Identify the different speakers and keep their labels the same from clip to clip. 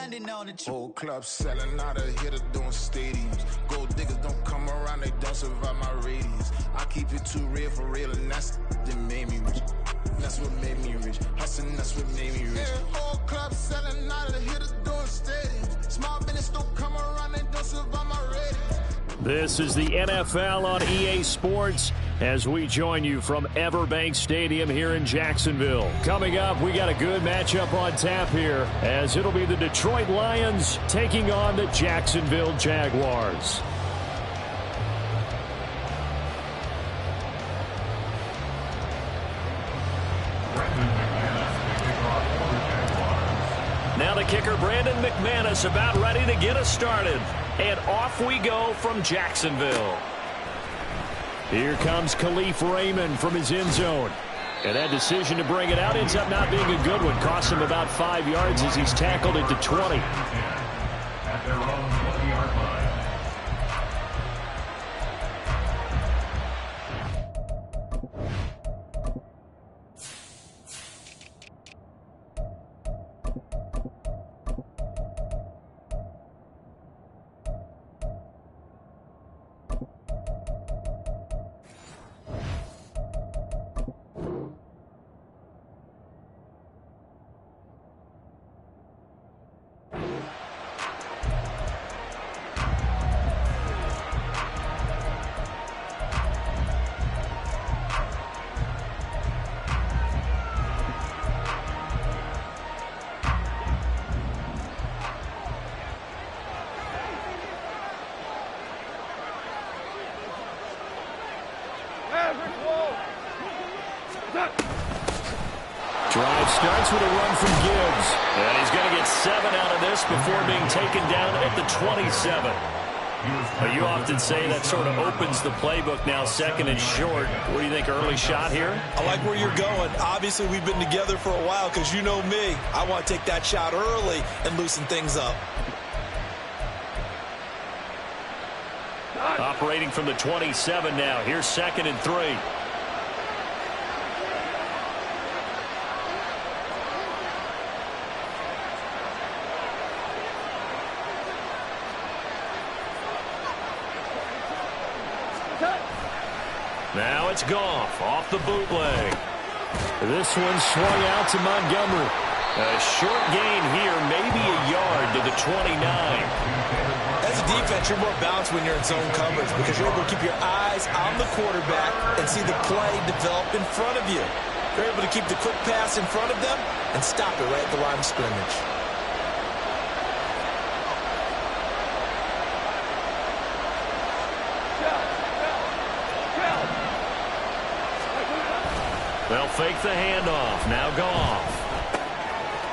Speaker 1: grinding on the
Speaker 2: whole club selling out of here to doing stadiums. Gold diggers don't come around, they don't survive my radius. I keep it too real for real, and that's that made me rich. That's what made me rich. Hustling, that's what made me rich. Yeah, whole club selling out of here to doing stadiums. Small business don't come around, they don't survive my radius.
Speaker 3: This is the NFL on EA Sports as we join you from Everbank Stadium here in Jacksonville. Coming up, we got a good matchup on tap here as it'll be the Detroit Lions taking on the Jacksonville Jaguars. Now the kicker, Brandon McManus, about ready to get us started. And off we go from Jacksonville. Here comes Khalif Raymond from his end zone. And that decision to bring it out ends up not being a good one. Costs him about 5 yards as he's tackled it to 20.
Speaker 4: At their own 20-yard line.
Speaker 3: Drive starts with a run from Gibbs. And he's going to get 7 out of this before being taken down at the 27. Well, you often say that sort of opens the playbook now, second and short. What do you think, early shot here?
Speaker 5: I like where you're going. Obviously, we've been together for a while because you know me. I want to take that shot early and loosen things up.
Speaker 3: Operating from the 27 now. Here's 2nd and 3. Now it's Goff off the bootleg. This one swung out to Montgomery. A short gain here, maybe a yard to the 29.
Speaker 5: As a defense, you're more balanced when you're in zone coverage because you're able to keep your eyes on the quarterback and see the play develop in front of you. You're able to keep the quick pass in front of them and stop it right at the line of scrimmage.
Speaker 3: They'll fake the handoff. Now Goff.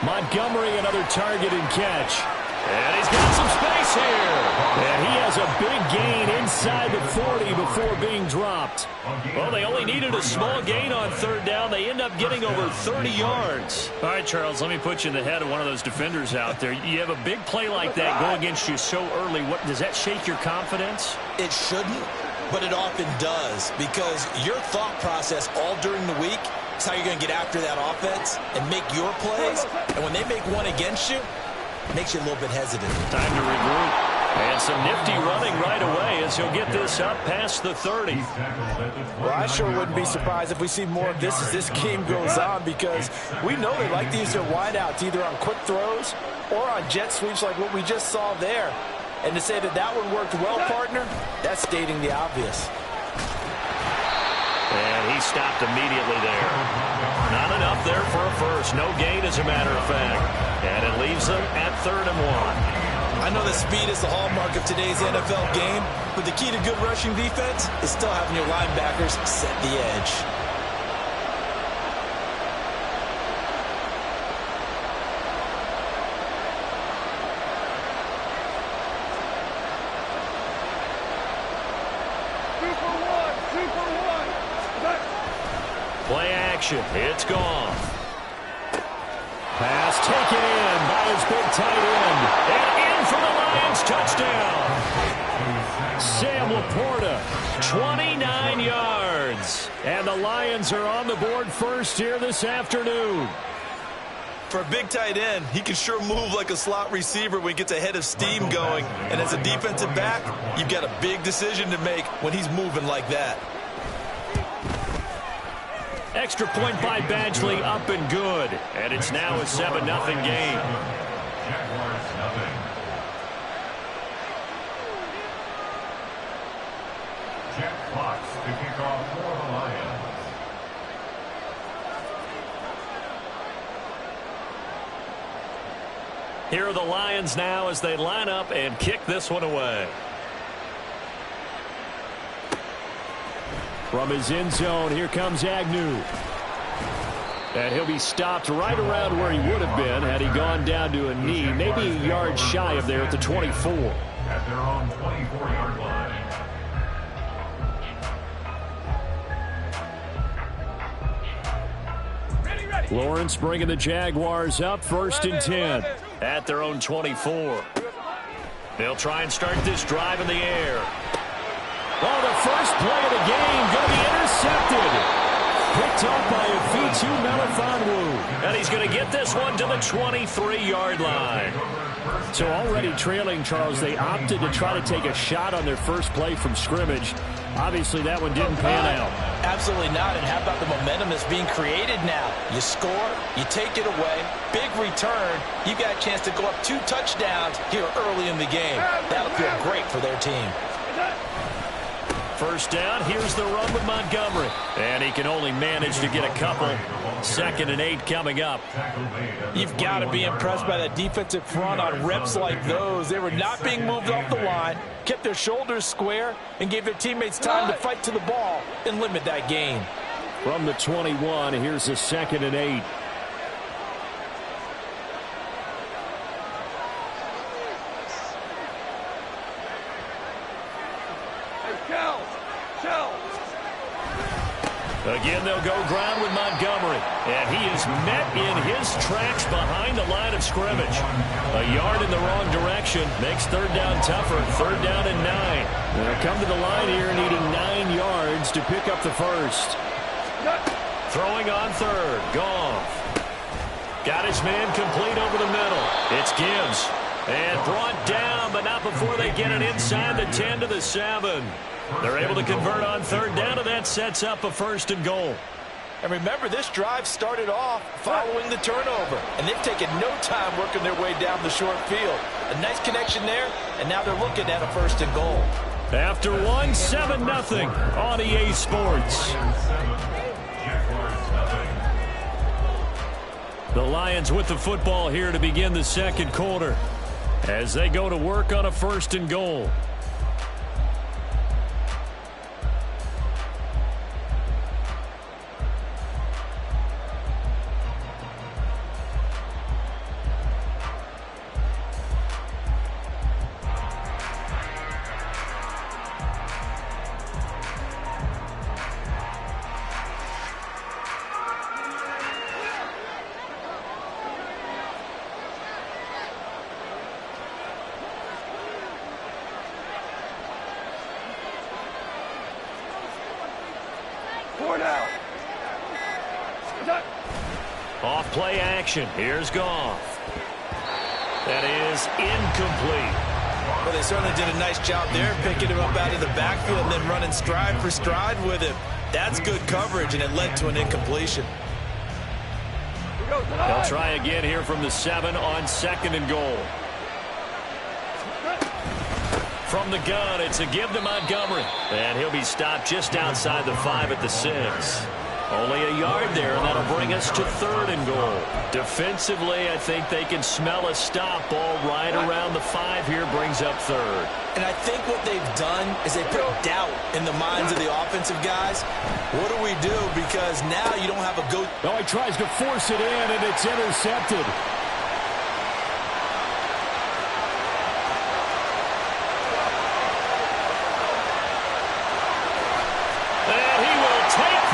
Speaker 3: Montgomery, another target and catch. And he's got some space here. And he has a big gain inside the 40 before being dropped. Well, they only needed a small gain on 3rd down. They end up getting over 30 yards. All right, Charles, let me put you in the head of one of those defenders out there. You have a big play like that go against you so early. What does that shake your confidence?
Speaker 5: It shouldn't, but it often does because your thought process all during the week is how you're going to get after that offense and make your plays. And when they make one against you, it makes you a little bit hesitant.
Speaker 3: Time to regroup. And some nifty running right away as he'll get this up past the 30.
Speaker 6: Well, I sure wouldn't be surprised if we see more of this as this game goes on because we know they like to use their wideouts either on quick throws or on jet sweeps like what we just saw there. And to say that that one worked well, partner, that's stating the obvious.
Speaker 3: And he stopped immediately there. Not enough there for a first. No gain, as a matter of fact. And it leaves them at 3rd and 1.
Speaker 5: I know that speed is the hallmark of today's NFL game, but the key to good rushing defense is still having your linebackers set the edge.
Speaker 3: Play action. It's gone. Pass taken in by his big tight end. And in for the Lions touchdown. Sam Laporta, 29 yards. And the Lions are on the board first here this afternoon.
Speaker 5: For a big tight end, he can sure move like a slot receiver when he gets a head of steam going. And as a defensive back, you've got a big decision to make when he's moving like that.
Speaker 3: Extra point by Badgley, up and good. And it's now a 7-0 game.
Speaker 4: Jaguars nothing. Jack Fox to kick off for the Lions.
Speaker 3: Here are the Lions now as they line up and kick this one away. From his end zone, here comes Agnew. And he'll be stopped right around where he would have been had he gone down to a knee, maybe a yard shy of there at the 24.
Speaker 4: At their own 24-yard line.
Speaker 3: Lawrence bringing the Jaguars up, 1st and 10 at their own 24. They'll try and start this drive in the air. Oh, the first play of the game going to be intercepted. Picked up by Afitu Melifonwu. And he's going to get this one to the 23-yard line. So already trailing, Charles, they opted to try to take a shot on their first play from scrimmage. Obviously, that one didn't pan out.
Speaker 6: Absolutely not. And how about the momentum that's being created now? You score, you take it away, big return. You got a chance to go up 2 touchdowns here early in the game. That'll feel great for their team.
Speaker 3: First down, here's the run with Montgomery. And he can only manage to get a couple. 2nd and 8 coming up.
Speaker 6: You've got to be impressed by that defensive front on reps like those. They were not being moved off the line, kept their shoulders square, and gave their teammates time to fight to the ball and limit that gain.
Speaker 3: From the 21, here's the 2nd and 8. Again, they'll go ground with Montgomery. And he is met in his tracks behind the line of scrimmage. A yard in the wrong direction makes 3rd down tougher. 3rd down and 9. They'll come to the line here needing 9 yards to pick up the first. Throwing on 3rd. Goff. Got his man complete over the middle. It's Gibbs. And brought down, but not before they get it inside the 10 to the 7. They're able to convert on 3rd down, and that sets up a 1st and goal.
Speaker 6: And remember, this drive started off following the turnover, and they've taken no time working their way down the short field. A nice connection there, and now they're looking at a 1st and goal.
Speaker 3: After 1, 7-0 on EA Sports. The Lions with the football here to begin the 2nd quarter as they go to work on a 1st and goal. Off play action. Here's Goff. That is incomplete.
Speaker 5: Well, they certainly did a nice job there, picking him up out of the backfield and then running stride for stride with him. That's good coverage, and it led to an incompletion.
Speaker 3: They'll try again here from the 7 on 2nd and goal. From the gun, it's a give to Montgomery. And he'll be stopped just outside the 5 at the 6. Only a yard there, and that'll bring us to 3rd and goal. Defensively, I think they can smell a stop. Ball right around the 5 here brings up 3rd.
Speaker 5: And I think what they've done is they put doubt in the minds of the offensive guys. What do we do? Because now you don't have a go.
Speaker 3: Oh, he tries to force it in, and it's intercepted.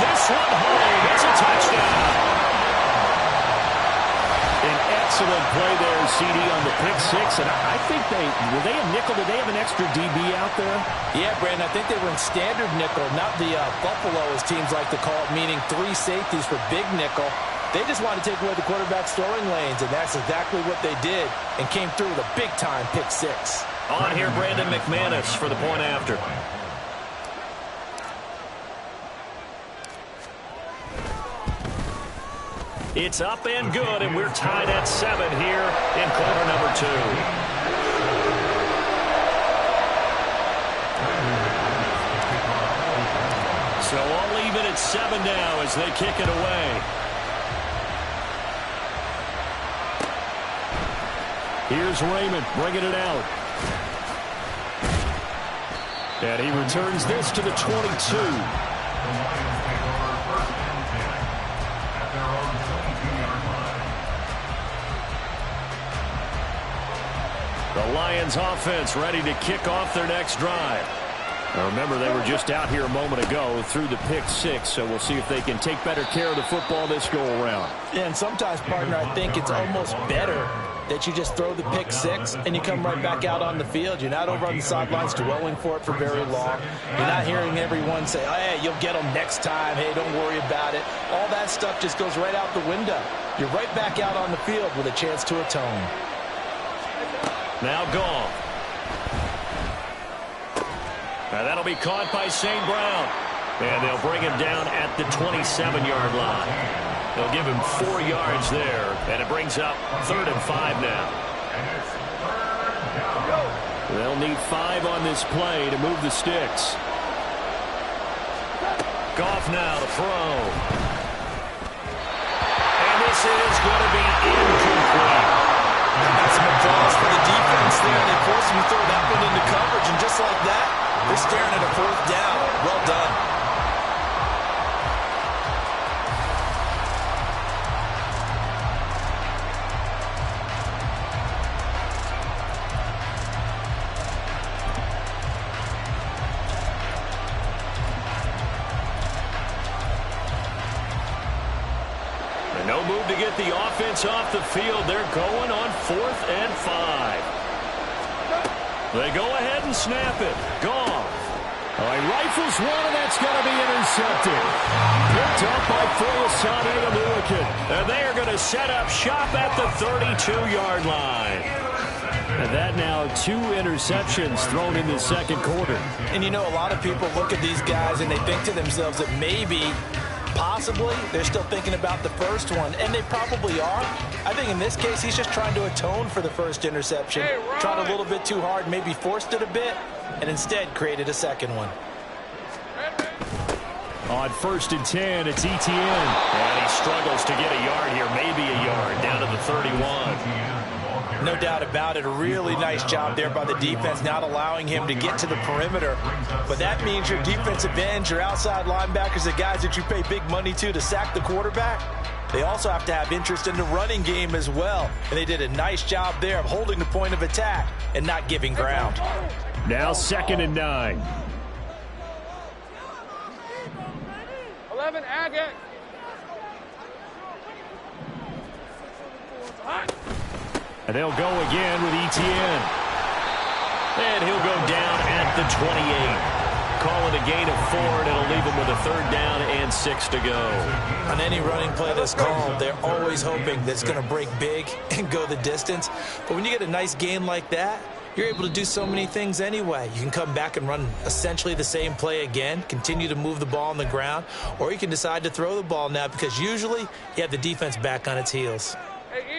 Speaker 3: This one home. It's a touchdown. An excellent play there, CD, on the pick 6. And I think were they a nickel? Did they have an extra DB out there?
Speaker 6: Yeah, Brandon, I think they were in standard nickel, not the Buffalo, as teams like to call it, meaning 3 safeties for big nickel. They just wanted to take away the quarterback's throwing lanes, and that's exactly what they did, and came through with a big-time pick six.
Speaker 3: On here, Brandon McManus for the point after. It's up and good, and we're tied at 7 here in quarter number 2. So all even at 7 now as they kick it away. Here's Raymond bringing it out. And he returns this to the 22. The Lions offense ready to kick off their next drive. Now remember, they were just out here a moment ago through the pick six, so we'll see if they can take better care of the football this go-around.
Speaker 6: Yeah, and sometimes, partner, I think it's almost better that you just throw the pick six and you come right back out on the field. You're not over on the sidelines dwelling for it for very long. You're not hearing everyone say, oh, hey, you'll get them next time. Hey, don't worry about it. All that stuff just goes right out the window. You're right back out on the field with a chance to atone.
Speaker 3: Now Goff. Now that'll be caught by St. Brown. And they'll bring him down at the 27-yard line. They'll give him 4 yards there. And it brings up 3rd and 5 now. They'll need 5 on this play to move the sticks. Goff now to throw. And this is going to be incomplete.
Speaker 5: That's some applause for the defense there. They forced him to throw that one into coverage, and just like that, they're staring at a 4th down. Well done.
Speaker 3: No move to get the offense off the field. They're going on 4th and 5. They go ahead and snap it. Goff. He rifles one, and that's going to be intercepted. Picked up by Foyesade Aluakin. And they are going to set up shop at the 32-yard line. And that now 2 interceptions thrown in the second quarter.
Speaker 6: And you know, a lot of people look at these guys and they think to themselves that maybe, possibly, they're still thinking about the first one, and they probably are. I think in this case, he's just trying to atone for the first interception. Tried a little bit too hard, maybe forced it a bit, and instead created a second one.
Speaker 3: On 1st and 10, it's Etienne. And he struggles to get a yard here, maybe a yard, down to the 31.
Speaker 6: No doubt about it. A really nice job there by the defense, not allowing him to get to the perimeter. But that means your defensive ends, your outside linebackers, the guys that you pay big money to sack the quarterback, they also have to have interest in the running game as well. And they did a nice job there of holding the point of attack and not giving ground.
Speaker 3: Now 2nd and 9.
Speaker 1: 11, Agate.
Speaker 3: And they'll go again with Etienne. And he'll go down at the 28. Call it a gain of 4, and it'll leave him with a 3rd down and 6 to go.
Speaker 6: On any running play that's called, they're always hoping that it's going to break big and go the distance. But when you get a nice gain like that, you're able to do so many things anyway. You can come back and run essentially the same play again, continue to move the ball on the ground, or you can decide to throw the ball now because usually you have the defense back on its heels.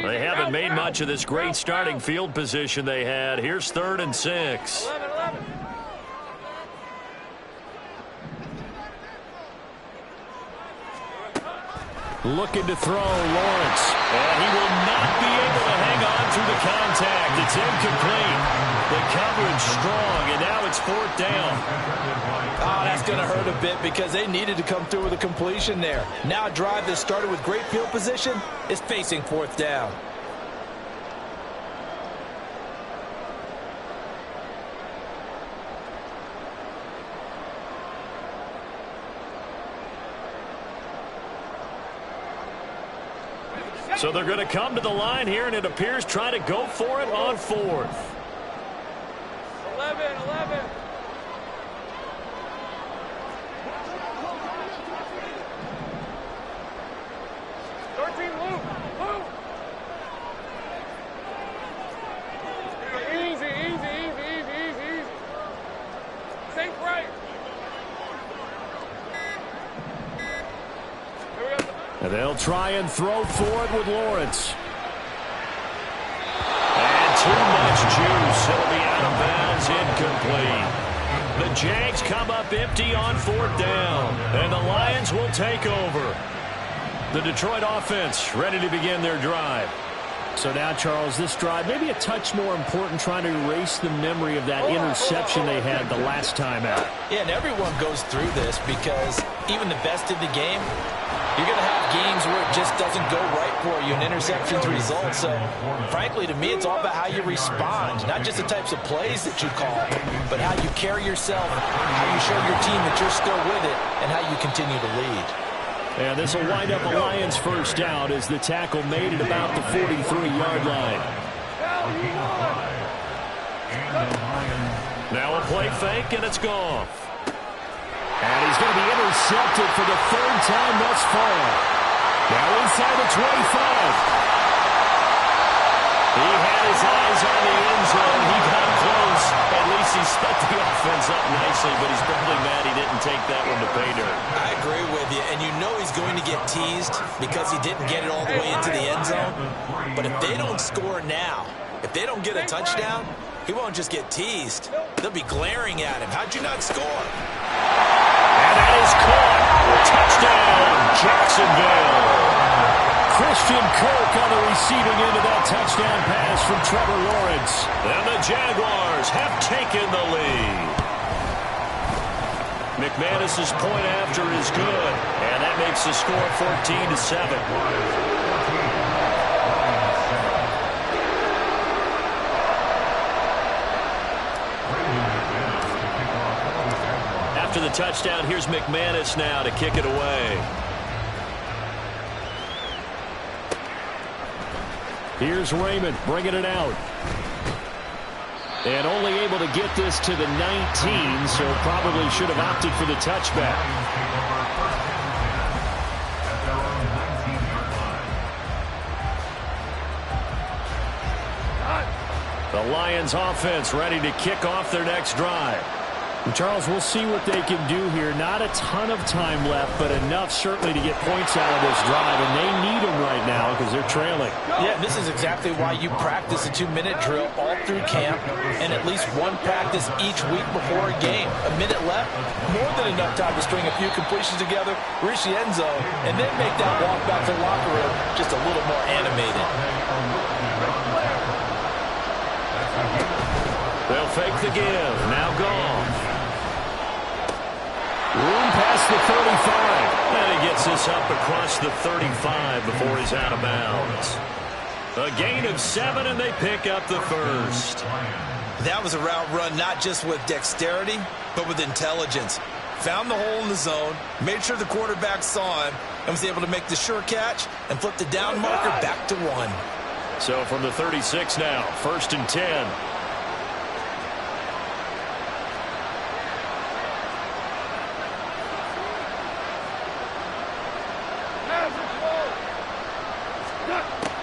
Speaker 3: They haven't made much of this great starting field position they had. Here's 3rd and 6.
Speaker 1: 11.
Speaker 3: Looking to throw, Lawrence. And he will not be able to hang on through the contact. It's incomplete. The coverage strong, and now it's 4th down.
Speaker 6: Oh, that's going to hurt a bit because they needed to come through with a completion there. Now a drive that started with great field position is facing 4th down.
Speaker 3: So they're going to come to the line here, and it appears trying to go for it on 4th.
Speaker 1: 11. 13 Easy, easy, easy, easy, easy, easy. Think right.
Speaker 3: And they'll try and throw for it with Lawrence. And too much juice. It'll be out of bounds, incomplete. The Jags come up empty on 4th down. And the Lions will take over. The Detroit offense ready to begin their drive. So now, Charles, this drive maybe a touch more important, trying to erase the memory of that interception they had the last time out.
Speaker 6: Yeah, and everyone goes through this because even the best in the game, you're going to have games where it just doesn't go right for you, and interceptions result. So, frankly, to me, it's all about how you respond, not just the types of plays that you call, but how you carry yourself, how you show your team that you're still with it, and how you continue to lead.
Speaker 3: And this will wind up a Lions first down as the tackle made it about the 43-yard line. Now a play fake, and it's gone. And he's going to be intercepted for the 3rd time thus far. Now inside the 25. He had his eyes on the end zone. He got close. At least he sped the offense up nicely, but he's probably mad he didn't take that one to pay dirt.
Speaker 6: I agree with you, and you know he's going to get teased because he didn't get it all the way into the end zone. But if they don't score now, if they don't get a touchdown, he won't just get teased. They'll be glaring at him. How'd you not score?
Speaker 3: And that is caught. Touchdown, Jacksonville. Christian Kirk on the receiving end of that touchdown pass from Trevor Lawrence. And the Jaguars have taken the lead. McManus's point after is good, and that makes the score 14-7. After the touchdown, here's McManus now to kick it away. Here's Raymond bringing it out. And only able to get this to the 19, so probably should have opted for the touchback. The Lions offense ready to kick off their next drive. And Charles, we'll see what they can do here. Not a ton of time left, but enough certainly to get points out of this drive, and they need them right now because they're trailing.
Speaker 6: Yeah, this is exactly why you practice a 2-minute drill all through camp and at least one practice each week before a game. A minute left, more than enough time to string a few completions together, reach the end zone, and then make that walk back to the locker room just a little more animated.
Speaker 3: They'll fake the give. Now gone. Room past the 35. And he gets this up across the 35 before he's out of bounds. A gain of 7, and they pick up the first.
Speaker 6: That was a route run not just with dexterity, but with intelligence. Found the hole in the zone, made sure the quarterback saw him, and was able to make the sure catch and flip the down marker back to 1.
Speaker 3: So from the 36 now, 1st and 10.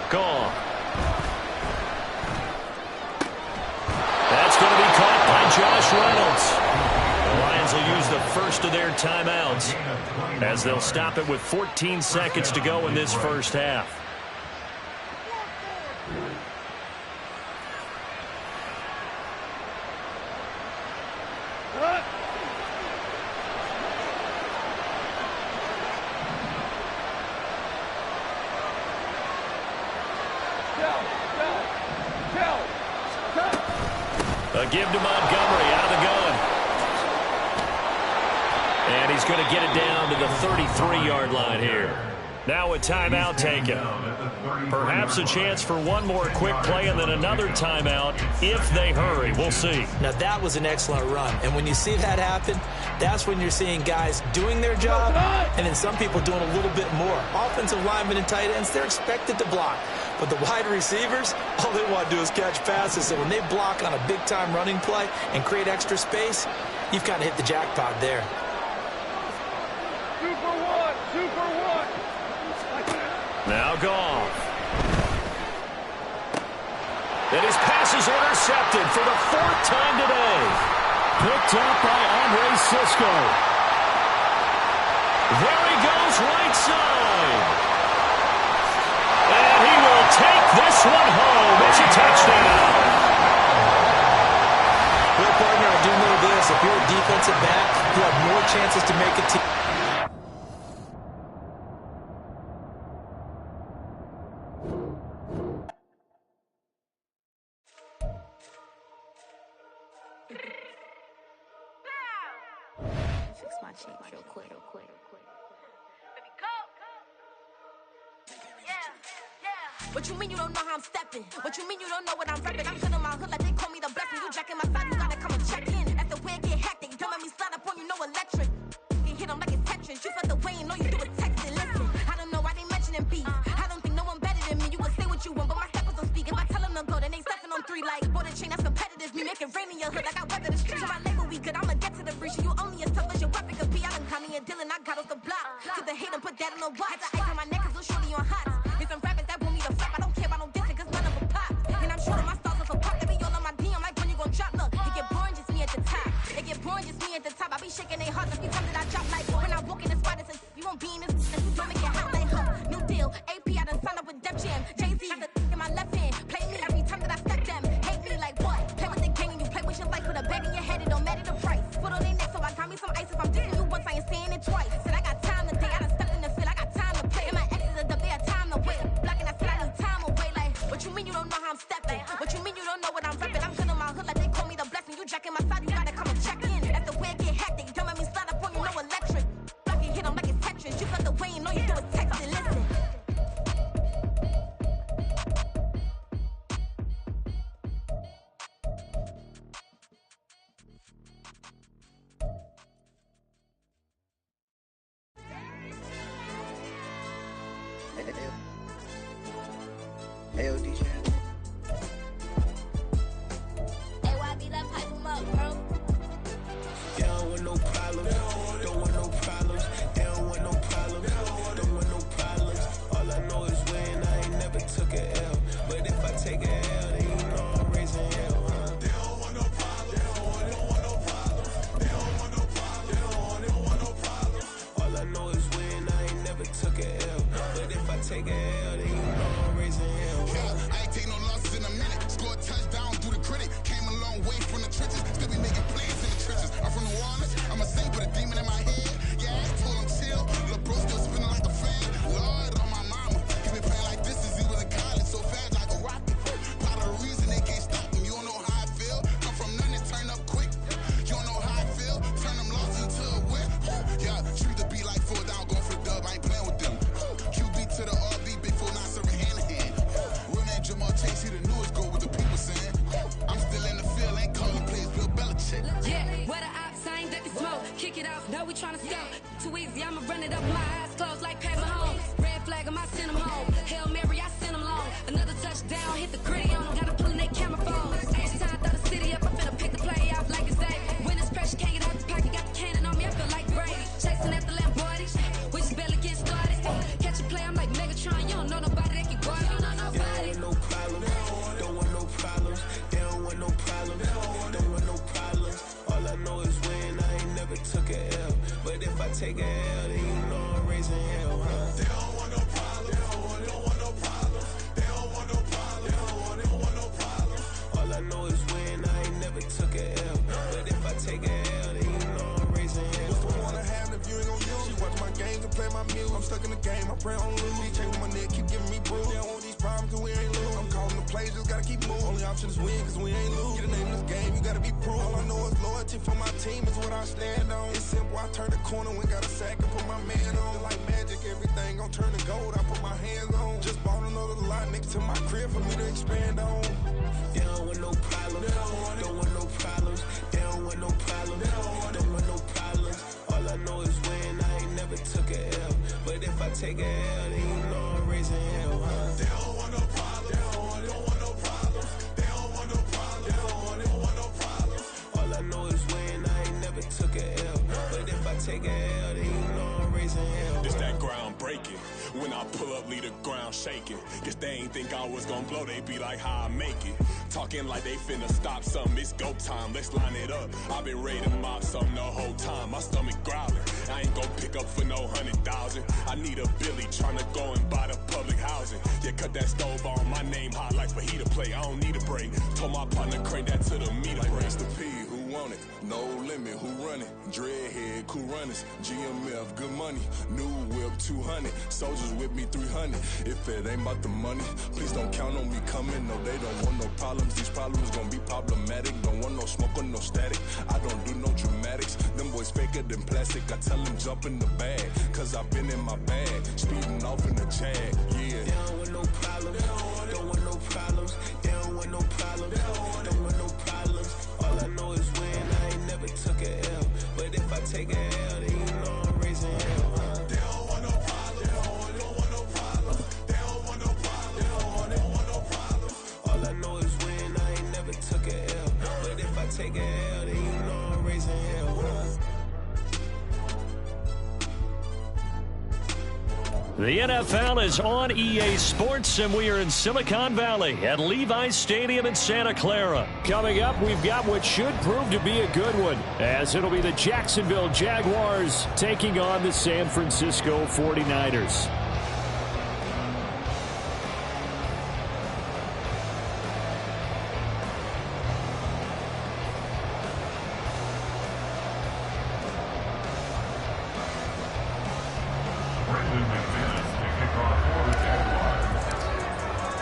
Speaker 3: Gone. That's going to be caught by Josh Reynolds. The Lions will use the first of their timeouts as they'll stop it with 14 seconds to go in this first half. A give to Montgomery out of the gun. And he's going to get it down to the 33-yard line here. Now a timeout taken. Perhaps a chance for one more quick play and then another timeout if they hurry. We'll see.
Speaker 6: Now that was an excellent run. And when you see that happen, that's when you're seeing guys doing their job and then some people doing a little bit more. Offensive linemen and tight ends, they're expected to block. But the wide receivers, all they want to do is catch passes. So when they block on a big-time running play and create extra space, you've kind of hit the jackpot there.
Speaker 1: 2 for 1, 2 for 1.
Speaker 3: Now Goff. And his pass is intercepted for the 4th time today. Picked up by Andre Cisco. There he goes right side. And he will take this one home. It's a touchdown.
Speaker 5: Well, partner, I do know this. If you're a defensive back, you have more chances to make a team.
Speaker 1: Fix my cheek real quick. What you mean you don't know how I'm stepping? What you mean you don't know what I'm repping? I'm good in my hood like they call me the blessing. You jacking my side, you gotta come and check in. That's the way it get hectic. Don't make me slide up on you, no electric. You hit them like it's Tetris. You felt the way and all you do is text it. Listen, I don't know why they mentioning beef. I don't think no one better than me. You can say what you want, but my steppers don't speak. If I tell them to go, then they stepping on 3 like border chain. That's competitive. Me making rain in your hood like I weather the streets. My label we good. I'ma get to the breach. You only as tough as your weapon could be. I done Connie and Dylan. I got off the block. To the hate and put that on the watch. Had the ice on my neck 'cause little shorty on hot. Here's some rappers that want me to flop. I don't care about no dissing 'cause none of them pop. And I'm shooting my stars off a pop. They be all on my DM like when you gon' drop. Look, it get boring just me at the top. It get boring just me at the top. I be shaking their hearts every time that I drop like when I walk in the spot. It says you won't be in this. Don't make it hot like new deal. AP I done signed up with Def Jam. Jay-Z got the in my left hand. Play me every time that I step them. Hate me like what? Play with the gang and you play with your life with a bag in your head. It don't matter the price. Put on their neck so I got me some ice. If I'm dissing you once, I ain't saying it twice. Said I got time today. I done stepped in the field. I got time to play. And my exes are up there, time to wait. Blocking, I said I need time away. Like, what you mean you don't know how I'm stepping? What you mean you don't know what I'm repping? I'm good in my hood like they call me the blessing. You jacking my side, you gotta come and check in. That's the way it get hectic. Don't make me slide up on you, no electric. Blocking, hit them like it's Tetris. You felt the way and all you do is text it. Listen.
Speaker 7: Hey, DJ.
Speaker 1: AYB, that pipe 'em up, bro.
Speaker 7: They don't want no problems. Don't want no problems. They don't want no problems. Don't want no problems. All I know is when I ain't never took a L. But if I take a L, then you know I'm raising hell, huh? They don't want no problems. They don't want no problems. They don't want no problems. They don't want no problems. All I know is when I ain't never took a L. But if I take a L, then you know I'm raising hell, huh?
Speaker 2: I ain't take no losses in a minute. Scored touchdown through the critic. Came a long way from the trenches. Still be making plays in the trenches. I'm from New Orleans. I'm a saint with a demon in my head. Yeah, I told him chill. Lil' bro still spinning like a fan. Lord on my mama. He been playing like this since he was in college. So fast like a rocket. Part of the reason they can't stop him. You don't know how I feel. Come from nothing, turn up quick. You don't know how I feel. Turn them losses into a win. Yeah, treat the beat like 4 down. Going for the dub. I ain't playing with them. QB to the RB. Big 4 not serving hand in hand. Real name Jamal Chase. He the newest goal with the people saying. I'm still in the field. Ain't calling plays. Bill Belichick.
Speaker 8: Yeah, where the ops, I ain't that they smoke. Kick it off, know we tryna scout. Too easy, I'ma run it up with my eyes closed like Pat Mahomes. Red flag, I might send them home. Hail Mary, I send them long. Another touchdown, hit the gritty on them. Gotta pull in their camera phones. Each time, throw the city up, I finna pick the play off like it's day. When it's pressure, can't get out the pocket. Got the cannon on me, I feel like Brady. Chasing at the Lamborghini, we just barely get started. Catch a play, I'm like Megatron. You don't know nobody that can guard. You don't know nobody.
Speaker 7: No problems. Don't want no problems. They don't want no problems. Don't want no problems. All I know is when I ain't never took a L. But if I take a L, then you know I'm raising hell, huh? They don't want no problems. They don't want no problems. They don't want no problems. They don't want no problems. All I know is when I ain't never took a L. But if I take a L, then you know I'm raising hell.
Speaker 2: What's the one I have if you ain't gon' use? She watch my games and play my music. I'm stuck in the game, I pray on lose. DJ with my neck, keep giving me bruise. They don't want these problems cause we ain't lose. I'm calling the plays, just gotta keep moving. Only option is win cause we ain't lose. Get a name in this game, you gotta be proof. All I know is loyalty for my team is what I stand on. It's simple, I turn the corner when got a sack and put my man on. Like magic, everything gon' turn to gold, I put my hands on. Just bought another lot next to my crib for me to expand on.
Speaker 7: They don't want no problems. Don't want no problems. They don't want no problems. Don't want no problems. All I know is when I ain't never took a L. But if I take a L, then you know I'm raising hell, huh? They don't want no problems. They don't want no problems. They don't want no problems. They don't want no problems. All I know is when I ain't never took a L. But if I take a L, then you know I'm raising raising hell.
Speaker 9: This that ground breaking. When I pull up, leave the ground shaking. Guess they ain't think I was gonna blow, they be like, how I make it. Talking like they finna stop something, it's go time, let's line it up. I've been ready to mob something the whole time, my stomach growling. I ain't gon' pick up for no 100,000. I need a Billy tryna go and buy the public housing. Yeah, cut that stove on, my name hot like fajita play. I don't need a break. Told my partner crank that to the meter. Like race the P, who want it? No limit, who run it? Dreadhead, cool runners. GMF, good money. New whip, 200. Soldiers with me, 300. If it ain't about the money, please don't count on me coming. No, they don't want no problems. These problems gon' be problematic. Don't want no smoke or no static. I don't do no dramatics. Them boys faker than plastic. I tell them jump in the bag, cause I've been in my bag. Speeding off in the Jag, yeah.
Speaker 7: They don't want no problems. Don't want no problems. They don't want no problems. Don't want no problems. All I know is win. I ain't never took a L. But if I take a L, then you know I'm raising hell.
Speaker 9: They don't want no problems. They don't want no problems. They don't want no problems. They don't want no problems.
Speaker 7: All I know is win. I ain't never took a L. But if I take a L, then you know I'm raising hell.
Speaker 3: The NFL is on EA Sports, and we are in Silicon Valley at Levi's Stadium in Santa Clara. Coming up, we've got what should prove to be a good one, as it'll be the Jacksonville Jaguars taking on the San Francisco 49ers.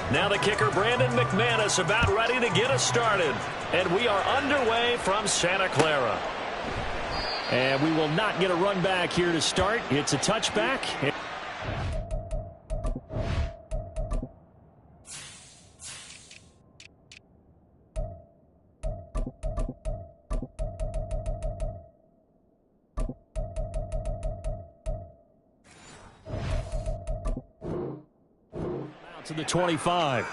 Speaker 3: Now the kicker, Brandon McManus, about ready to get us started. And we are underway from Santa Clara. And we will not get a run back here to start. It's a touchback. To the 25.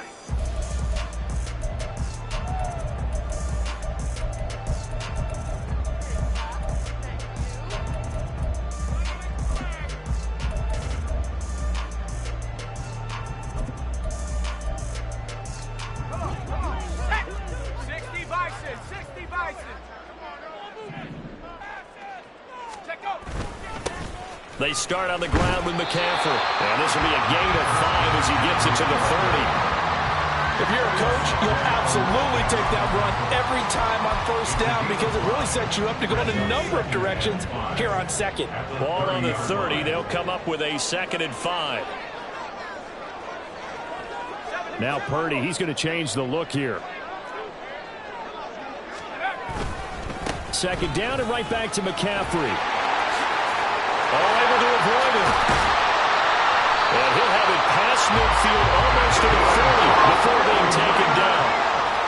Speaker 3: They start on the ground with McCaffrey. And this will be a gain of 5 as he gets it to the 30.
Speaker 6: If you're a coach, you'll absolutely take that run every time on first down because it really sets you up to go in a number of directions here on second.
Speaker 3: Ball on the 30. They'll come up with a 2nd and 5. Now Purdy, he's going to change the look here. 2nd down and right back to McCaffrey. All able to avoid it. And he'll have it past midfield almost to the 40 before being taken down.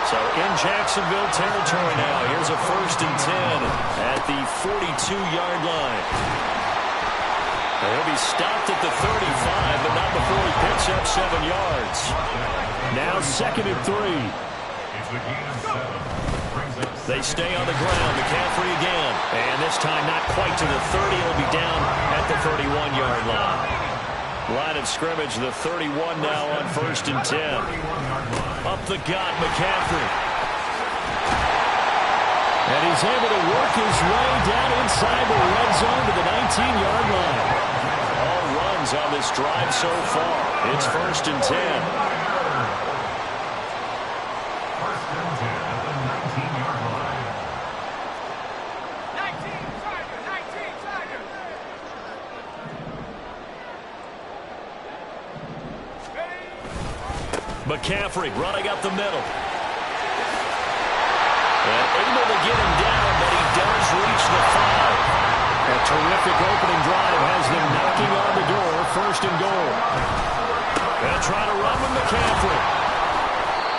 Speaker 3: So in Jacksonville territory now. Here's a 1st and 10 at the 42-yard line. And he'll be stopped at the 35, but not before he picks up 7 yards. Now 2nd and 3. They stay on the ground. McCaffrey again. And this time not quite to the 30. He'll be down at the 31-yard line. Line of scrimmage, the 31 now on 1st and 10. Up the gut, McCaffrey. And he's able to work his way down inside the red zone to the 19-yard line. All runs on this drive so far. It's 1st and 10. McCaffrey running up the middle. And able to get him down, but he does reach the 5. A terrific opening drive has them knocking on the door. 1st and goal. They'll try to run with McCaffrey.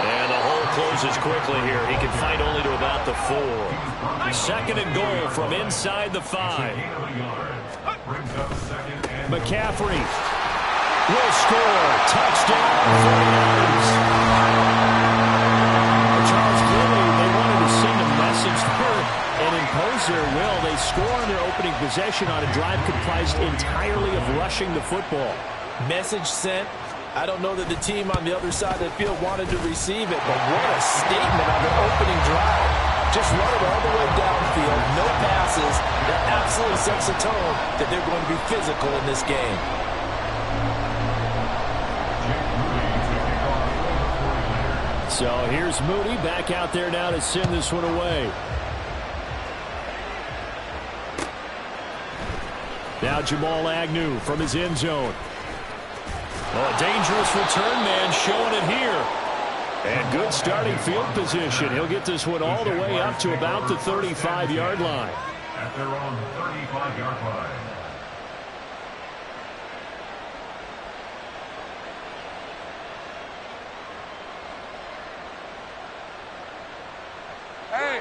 Speaker 3: And the hole closes quickly here. He can fight only to about the 4. 2nd and goal from inside the 5. McCaffrey will score. Touchdown, 49ers. Charles, clearly they wanted to send a message there and impose their will. They score on their opening possession on a drive comprised entirely of rushing the football.
Speaker 6: Message sent. I don't know that the team on the other side of the field wanted to receive it, but what a statement on their opening drive. Just run it all the way downfield, no passes. That absolutely sets the tone that they're going to be physical in this game.
Speaker 3: So here's Moody back out there now to send this one away. Now Jamal Agnew from his end zone. Oh, a dangerous return man showing it here. And good starting field position. He'll get this one all the way up to about the 35-yard line.
Speaker 4: At their own 35-yard line.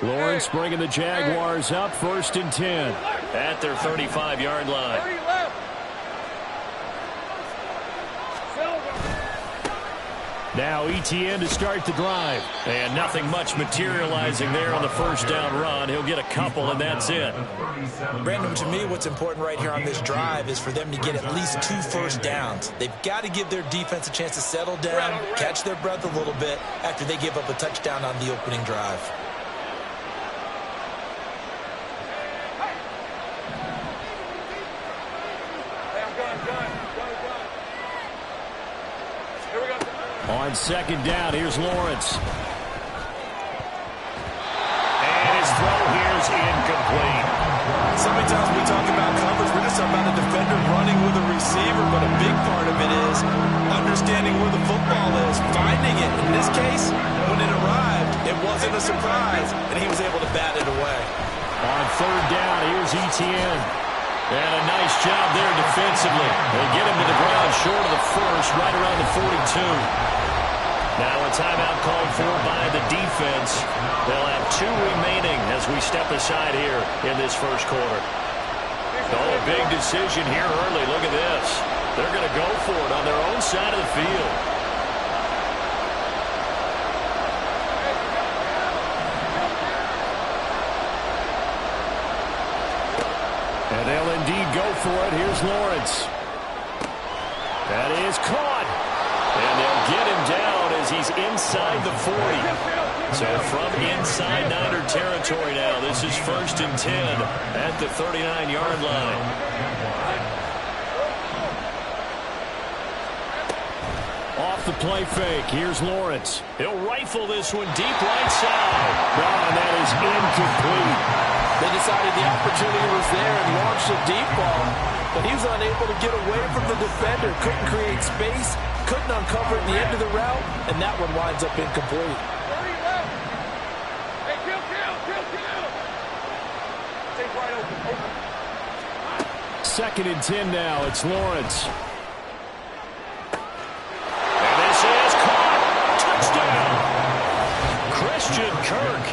Speaker 3: Lawrence bringing the Jaguars up, 1st and 10 at their 35-yard line. Now Etienne to start the drive. And nothing much materializing there on the first down run. He'll get a couple, and that's it.
Speaker 5: Brandon, to me, what's important right here on this drive is for them to get at least 2 first downs. They've got to give their defense a chance to settle down, catch their breath a little bit after they give up a touchdown on the opening drive.
Speaker 3: On 2nd down, here's Lawrence. And his throw here is incomplete.
Speaker 5: So many times we talk about coverage, we're just talking about a defender running with a receiver, but a big part of it is understanding where the football is, finding it. In this case, when it arrived, it wasn't a surprise, and he was able to bat it away.
Speaker 3: On 3rd down, here's Etienne. And a nice job there defensively. They get him to the ground short of the first, right around the 42. Now a timeout called for by the defense. They'll have 2 remaining as we step aside here in this first quarter. Oh, a big decision here early. Look at this. They're going to go for it on their own side of the field. And they'll indeed go for it. Here's Lawrence. That is caught. And they'll get him down as he's inside the 40. So from inside Niner territory now, this is 1st and 10 at the 39-yard line. Off the play fake, here's Lawrence. He'll rifle this one deep right side. Oh, and that is incomplete.
Speaker 6: They decided the opportunity was there and launched a deep ball, but he was unable to get away from the defender. Couldn't create space, couldn't uncover at the end of the route, and that one winds up incomplete.
Speaker 10: Hey, kill. Take right open.
Speaker 3: 2nd and 10 now. It's Lawrence. And this is caught. Touchdown. Christian Kirk,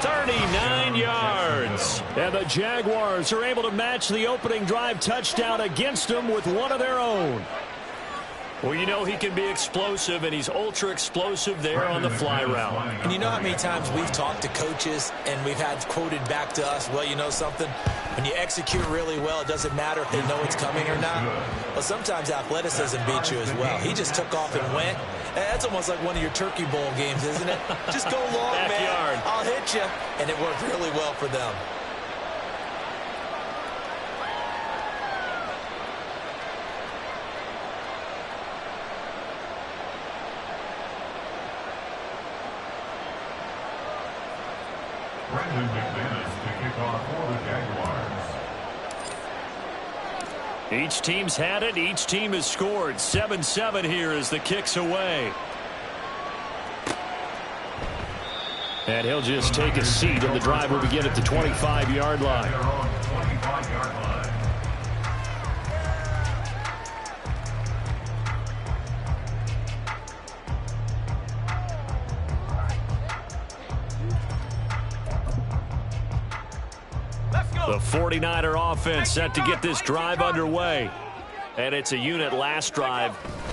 Speaker 3: 39 yards. And the Jaguars are able to match the opening drive touchdown against them with one of their own. Well, you know he can be explosive, and he's ultra-explosive there on the fly route.
Speaker 5: And you know how many times we've talked to coaches and we've had quoted back to us, well, you know something? When you execute really well, it doesn't matter if they know it's coming or not. Well, sometimes athleticism beats you as well. He just took off and went. That's almost like one of your Turkey Bowl games, isn't it? Just go long,
Speaker 3: Backyard.
Speaker 5: man. I'll hit you. And it worked really well for them.
Speaker 4: Brandon McManus to kick off for the Jaguars.
Speaker 3: Each team's had it. Each team has scored. 7-7 here as the kick's away. And he'll just take a seat, and the drive will begin at the 25-yard line.
Speaker 4: They're on 25-yard line.
Speaker 3: The 49er offense set to get this drive underway. And it's a unit last drive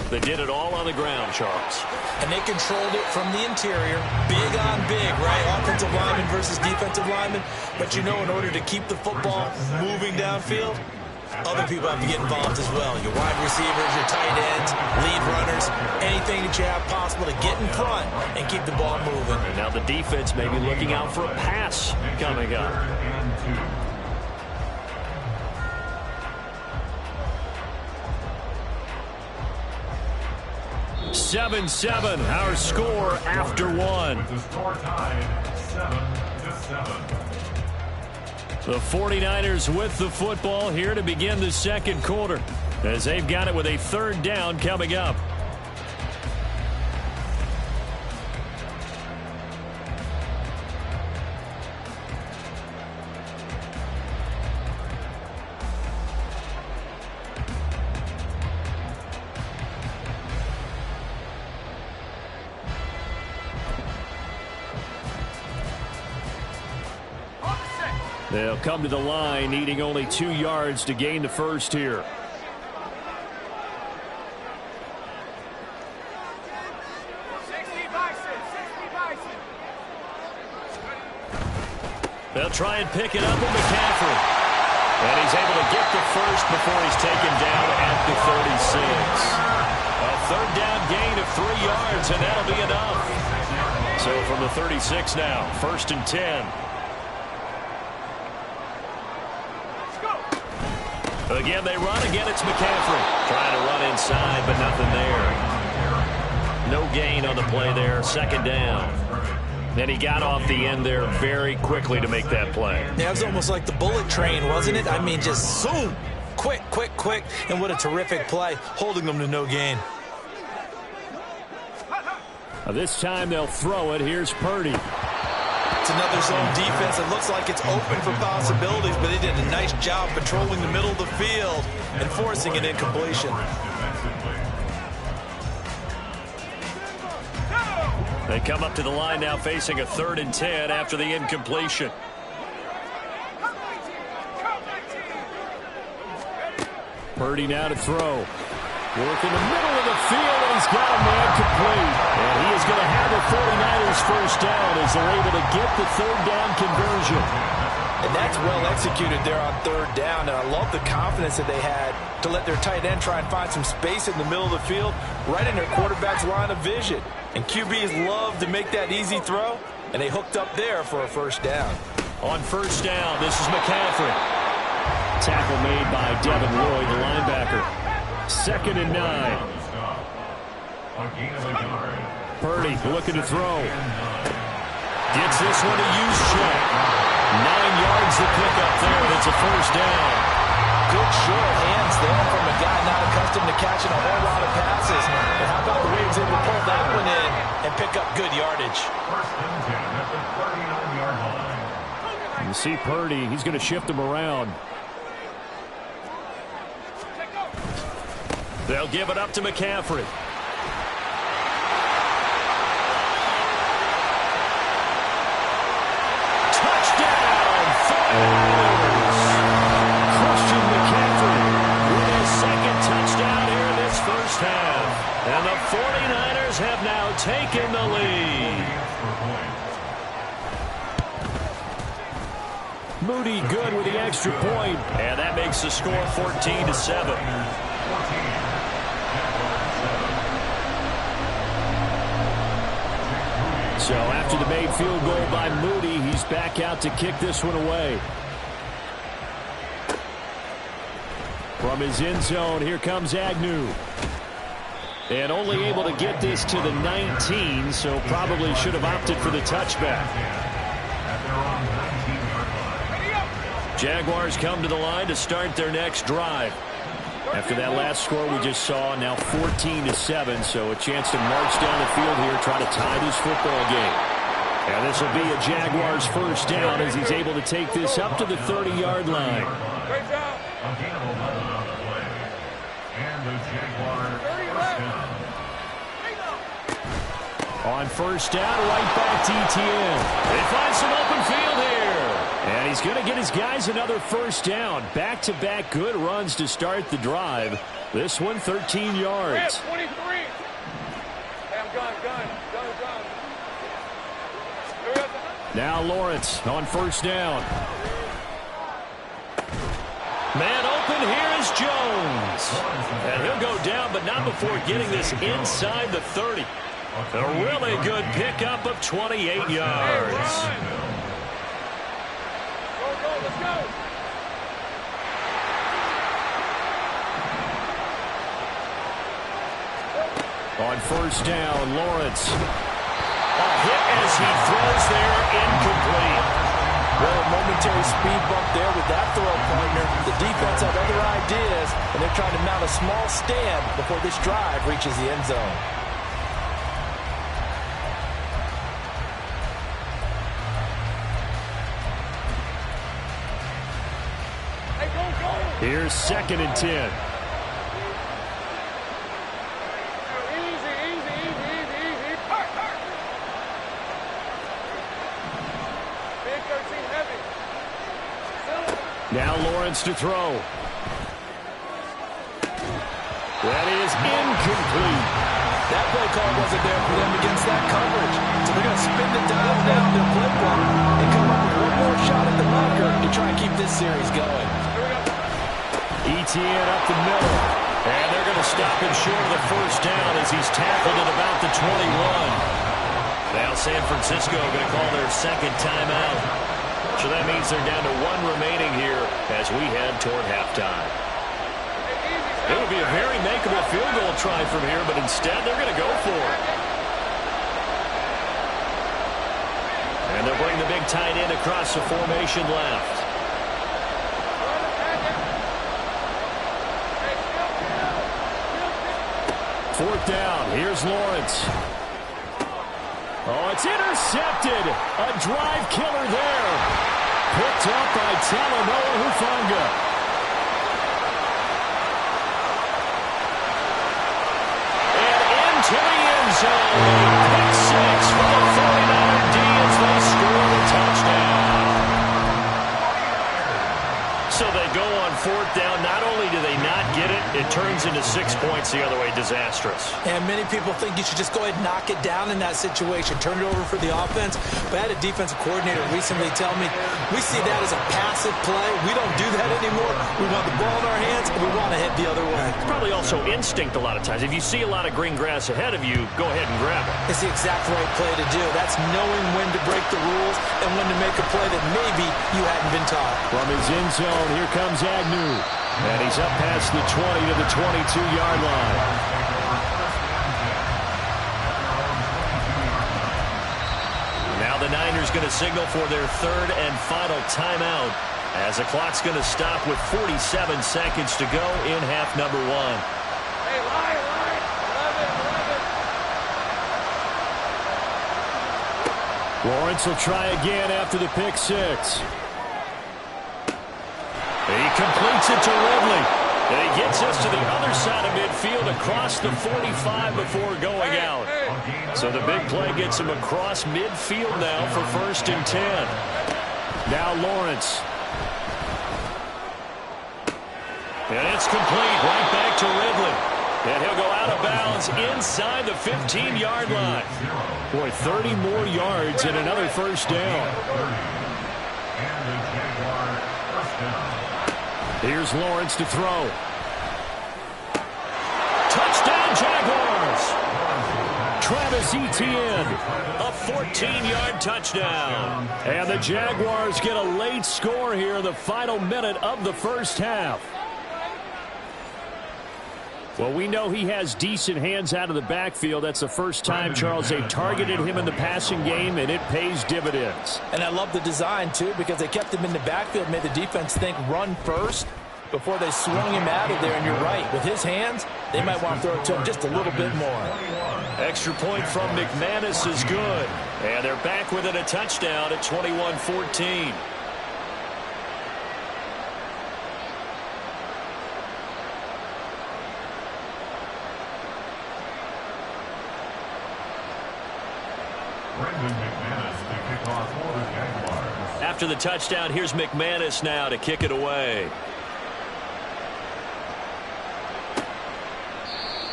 Speaker 3: that did it all on the ground, Charles.
Speaker 5: And they controlled it from the interior. Big on big, right? Offensive lineman versus defensive lineman. But you know, in order to keep the football moving downfield, other people have to get involved as well. Your wide receivers, your tight ends, lead runners, anything that you have possible to get in front and keep the ball moving.
Speaker 3: And now the defense may be looking out for a pass coming up. 7-7, our score after one.
Speaker 4: The score tied 7-7.
Speaker 3: The 49ers with the football here to begin the second quarter, as they've got it with a third down coming up. They'll come to the line, needing only 2 yards to gain the first here. They'll try and pick it up with McCaffrey. And he's able to get the first before he's taken down at the 36. A third down gain of 3 yards, and that'll be enough. So from the 36 now, 1st and 10. Again, they run. Again, it's McCaffrey. Trying to run inside, but nothing there. No gain on the play there. 2nd down. Then he got off the end there very quickly to make that play.
Speaker 5: Yeah, it was almost like the bullet train, wasn't it? I mean, just zoom. Quick, quick, quick. And what a terrific play, holding them to no gain.
Speaker 3: This time they'll throw it. Here's Purdy.
Speaker 5: It's another zone defense. It looks like it's open for possibilities, but they did a nice job patrolling the middle of the field and forcing an incompletion.
Speaker 3: They come up to the line now facing a 3rd and 10 after the incompletion. Purdy now to throw. Work in the middle of the field, and he's got a man complete. And he is going to have the 49ers first down as they're able to get the 3rd down conversion.
Speaker 6: And that's well executed there on 3rd down. And I love the confidence that they had to let their tight end try and find some space in the middle of the field, right in their quarterback's line of vision. And QBs love to make that easy throw, and they hooked up there for a first down.
Speaker 3: On 1st down, this is McCaffrey. Tackle made by Devin Lloyd, the linebacker. 2nd and 9. Purdy looking to throw. Gets this one to Juszczyk. 9 yards to pick up there, and it's a first down.
Speaker 6: Good short hands there from a guy not accustomed to catching a whole lot of passes. And how about the way he was able to pull that one in and pick up good yardage?
Speaker 4: 1st and 10 at the 39-yard line.
Speaker 3: You see Purdy, he's going to shift him around. They'll give it up to McCaffrey. Touchdown! 49ers! Christian McCaffrey with his 2nd touchdown here in this first half. And the 49ers have now taken the lead. Moody good with the extra point. And that makes the score 14-7. So after the made field goal by Moody, he's back out to kick this one away. From his end zone, here comes Agnew. And only able to get this to the 19, so probably should have opted for the touchback. Jaguars come to the line to start their next drive. After that last score we just saw, now 14-7, so a chance to march down the field here, try to tie this football game. And this will be a Jaguars first down as he's able to take this up to the 30-yard line.
Speaker 4: Great job. And the Jaguars first down.
Speaker 3: On 1st down, right back to ETN. They find some open field here. And he's going to get his guys another first down. Back-to-back good runs to start the drive. This one 13 yards.
Speaker 10: 23. Hey, I'm gun.
Speaker 3: Now Lawrence on first down. Man open, here is Jones. And he'll go down, but not before getting this inside the 30. A really good pickup of 28 yards.
Speaker 10: Let's go.
Speaker 3: On first down, Lawrence. A hit as he throws there, incomplete.
Speaker 6: Well, a momentary speed bump there with that throw, partner. The defense had other ideas, and they're trying to mount a small stand before this drive reaches the end zone.
Speaker 3: Here's 2nd and 10. Now Lawrence to throw. That is incomplete.
Speaker 6: That play call wasn't there for them against that coverage. So they're going to spin the dial down their playbook and come up with one more shot at the marker to try and keep this series going.
Speaker 3: Etienne up the middle. And they're going to stop him short of the first down as he's tackled at about the 21. Now San Francisco going to call their second timeout. So that means they're down to 1 remaining here as we head toward halftime. It would be a very makeable field goal try from here, but instead they're going to go for it. And they'll bring the big tight end across the formation left. Fourth down. Here's Lawrence. Oh, it's intercepted. A drive killer there. Picked up by Talanoa Hufanga. And into the end zone. Pick 6 for the 49er D as they score the touchdown. So they go on fourth down. Not only do they not get it, it turns into 6 points the other way. Disastrous.
Speaker 6: And many people think you should just go ahead and knock it down in that situation. Turn it over for the offense. But I had a defensive coordinator recently tell me, we see that as a passive play. We don't do that anymore. We want the ball in our hands, and we want to head the other way.
Speaker 3: It's probably also instinct a lot of times. If you see a lot of green grass ahead of you, go ahead and grab it.
Speaker 6: It's the exact right play to do. That's knowing when to break the rules and when to make a play that maybe you hadn't been taught.
Speaker 3: From his end zone, here comes Agnew. And he's up past the 20 to the 22-yard line. Now the Niners going to signal for their third and final timeout as the clock's going to stop with 47 seconds to go in half number 1.
Speaker 10: Hey, line. 11.
Speaker 3: Lawrence will try again after the pick 6. He completes it to Ridley. And he gets us to the other side of midfield across the 45 before going out. So the big play gets him across midfield now for 1st and 10. Now Lawrence. And it's complete right back to Ridley. And he'll go out of bounds inside the 15-yard line. Boy, 30 more yards and another first down. Here's Lawrence to throw. Touchdown, Jaguars! Travis Etienne, a 14-yard touchdown. And the Jaguars get a late score here in the final minute of the first half. Well, we know he has decent hands out of the backfield. That's the first time, Charles, they've targeted him in the passing game, and it pays dividends.
Speaker 6: And I love the design, too, because they kept him in the backfield, made the defense think run first before they swung him out of there. And you're right, with his hands, they might want to throw it to him just a little bit more.
Speaker 3: Extra point from McManus is good. And they're back within a touchdown at 21-14. after the touchdown. Here's McManus now to kick it away.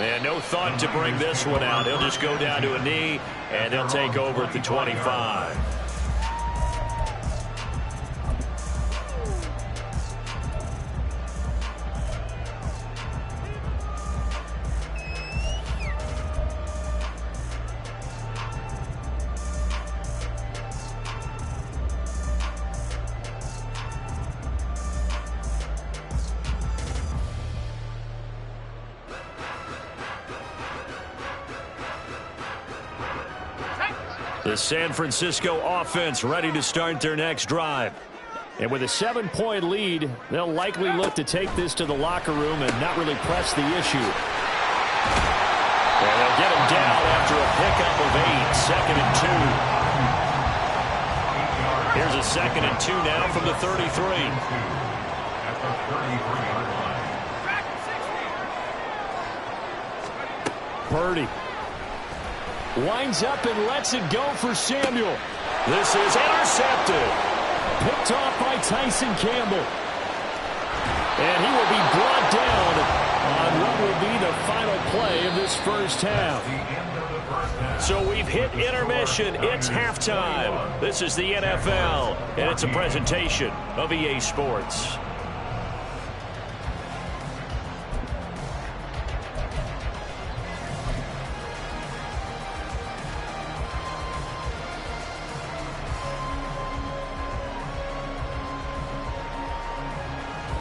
Speaker 3: And no thought to bring this one out. He'll just go down to a knee, and he'll take over at the 25. The San Francisco offense ready to start their next drive. And with a 7-point lead, they'll likely look to take this to the locker room and not really press the issue. And they'll get him down after a pickup of 8, 2nd and 2. Here's a 2nd and 2 now from the 33. Purdy winds up and lets it go for Samuel. This is intercepted. Picked off by Tyson Campbell. And he will be brought down on what will be the final play of this first half. So we've hit intermission. It's halftime. This is the NFL, and it's a presentation of EA Sports.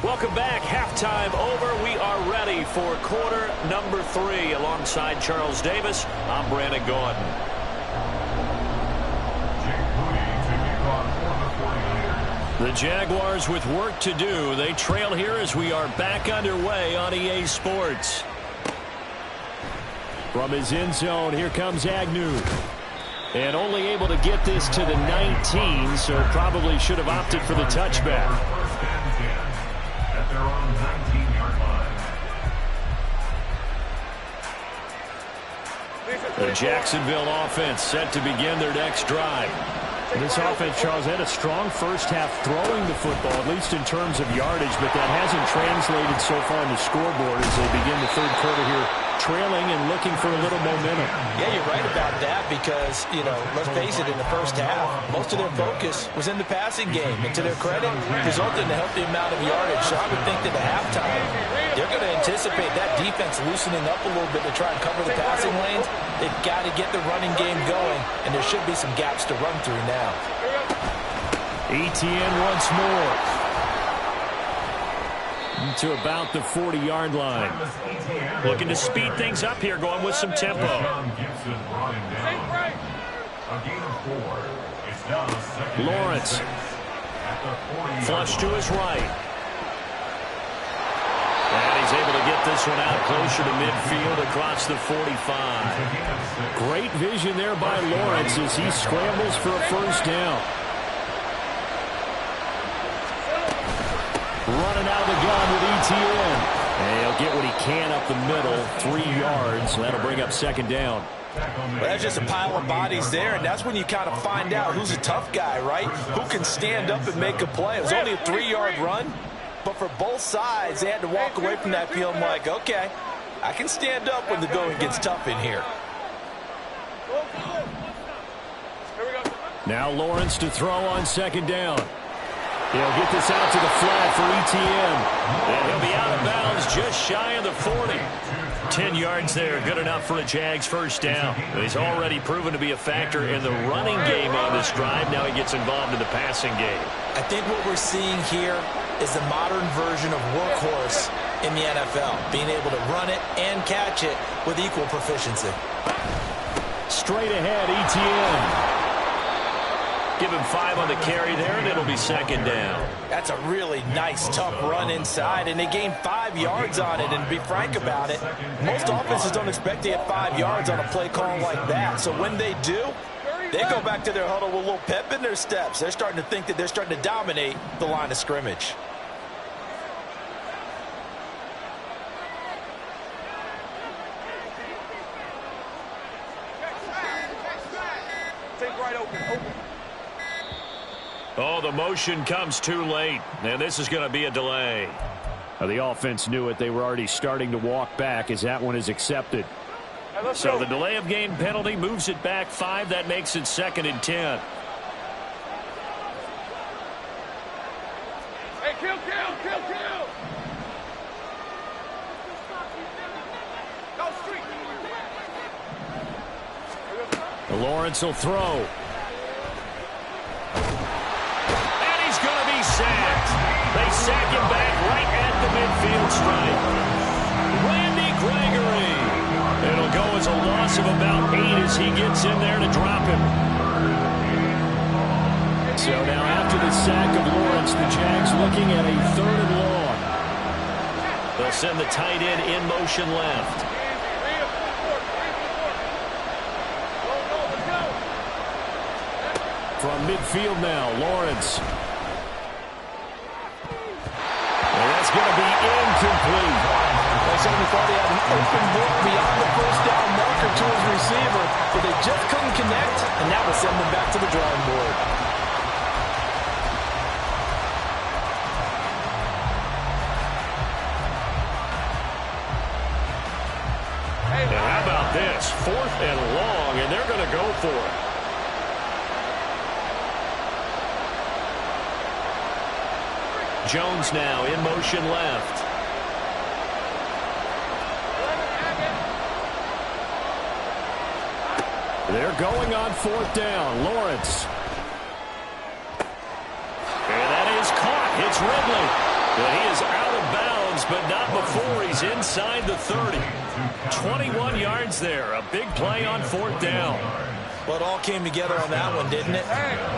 Speaker 3: Welcome back. Halftime over. We are ready for quarter number 3. Alongside Charles Davis, I'm Brandon Gordon. The Jaguars with work to do. They trail here as we are back underway on EA Sports. From his end zone, here comes Agnew. And only able to get this to the 19, so probably should have opted for the touchback. The Jacksonville offense set to begin their next drive.
Speaker 11: This offense, Charles, had a strong first half throwing the football, at least in terms of yardage, but that hasn't translated so far on the scoreboard as they begin the third quarter here, trailing and looking for a little momentum.
Speaker 6: Yeah, you're right about that because, let's face it, in the first half, most of their focus was in the passing game. And to their credit, resulted in a healthy amount of yardage. So I would think that at halftime, they're going to anticipate that defense loosening up a little bit to try and cover the passing lanes. They've got to get the running game going, and there should be some gaps to run through now.
Speaker 3: Etienne once more. To about the 40-yard line. Looking to speed things up here, going with some tempo. Lawrence. Flush to his right. And he's able to get this one out closer to midfield across the 45.
Speaker 11: Great vision there by Lawrence as he scrambles for a first down. Running out of the gun with Etienne. And he'll get what he can up the middle, 3 yards. That'll bring up second down.
Speaker 6: Well, that's just a pile of bodies there, and that's when you kind of find out who's a tough guy, right? Who can stand up and make a play. It was only a 3-yard run, but for both sides, they had to walk away from that feeling like, okay, I can stand up when the going gets tough in here.
Speaker 11: Now Lawrence to throw on second down. He'll get this out to the flat for Etienne.
Speaker 3: And he'll be out of bounds just shy of the 40. 10 yards there, good enough for a Jags first down. He's already proven to be a factor in the running game on this drive. Now he gets involved in the passing game.
Speaker 6: I think what we're seeing here is the modern version of workhorse in the NFL, being able to run it and catch it with equal proficiency.
Speaker 11: Straight ahead, Etienne.
Speaker 3: Give him 5 on the carry there, and it'll be second down.
Speaker 6: That's a really nice, tough run inside, and they gained 5 yards on it. And to be frank about it, most offenses don't expect to get 5 yards on a play call like that. So when they do, they go back to their huddle with a little pep in their steps. They're starting to think that they're starting to dominate the line of scrimmage.
Speaker 3: Oh, the motion comes too late, and this is going to be a delay.
Speaker 11: Now, the offense knew it. They were already starting to walk back as that one is accepted.
Speaker 3: So the delay of game penalty moves it back 5. That makes it 2nd and 10.
Speaker 10: Hey, kill. Go street.
Speaker 3: Lawrence will throw. And he's going to be sacked. They sack him back right at the midfield stripe. Randy Gregory. It'll go as a loss of about 8 as he gets in there to drop him.
Speaker 11: So now after the sack of Lawrence, the Jags looking at a 3rd and long.
Speaker 3: They'll send the tight end in motion left.
Speaker 11: From midfield now, Lawrence.
Speaker 3: And that's going to be incomplete.
Speaker 6: They certainly thought he had an open book beyond the first down marker to his receiver, but they just couldn't connect, and that will send them back to the drawing board.
Speaker 3: And how about this? 4th and long, and they're going to go for it. Jones now in motion left.
Speaker 11: They're going on 4th down. Lawrence.
Speaker 3: And that is caught. It's Ridley. But he is out of bounds, but not before he's inside the 30. 21 yards there. A big play on 4th down.
Speaker 5: Well, it all came together on that one, didn't it?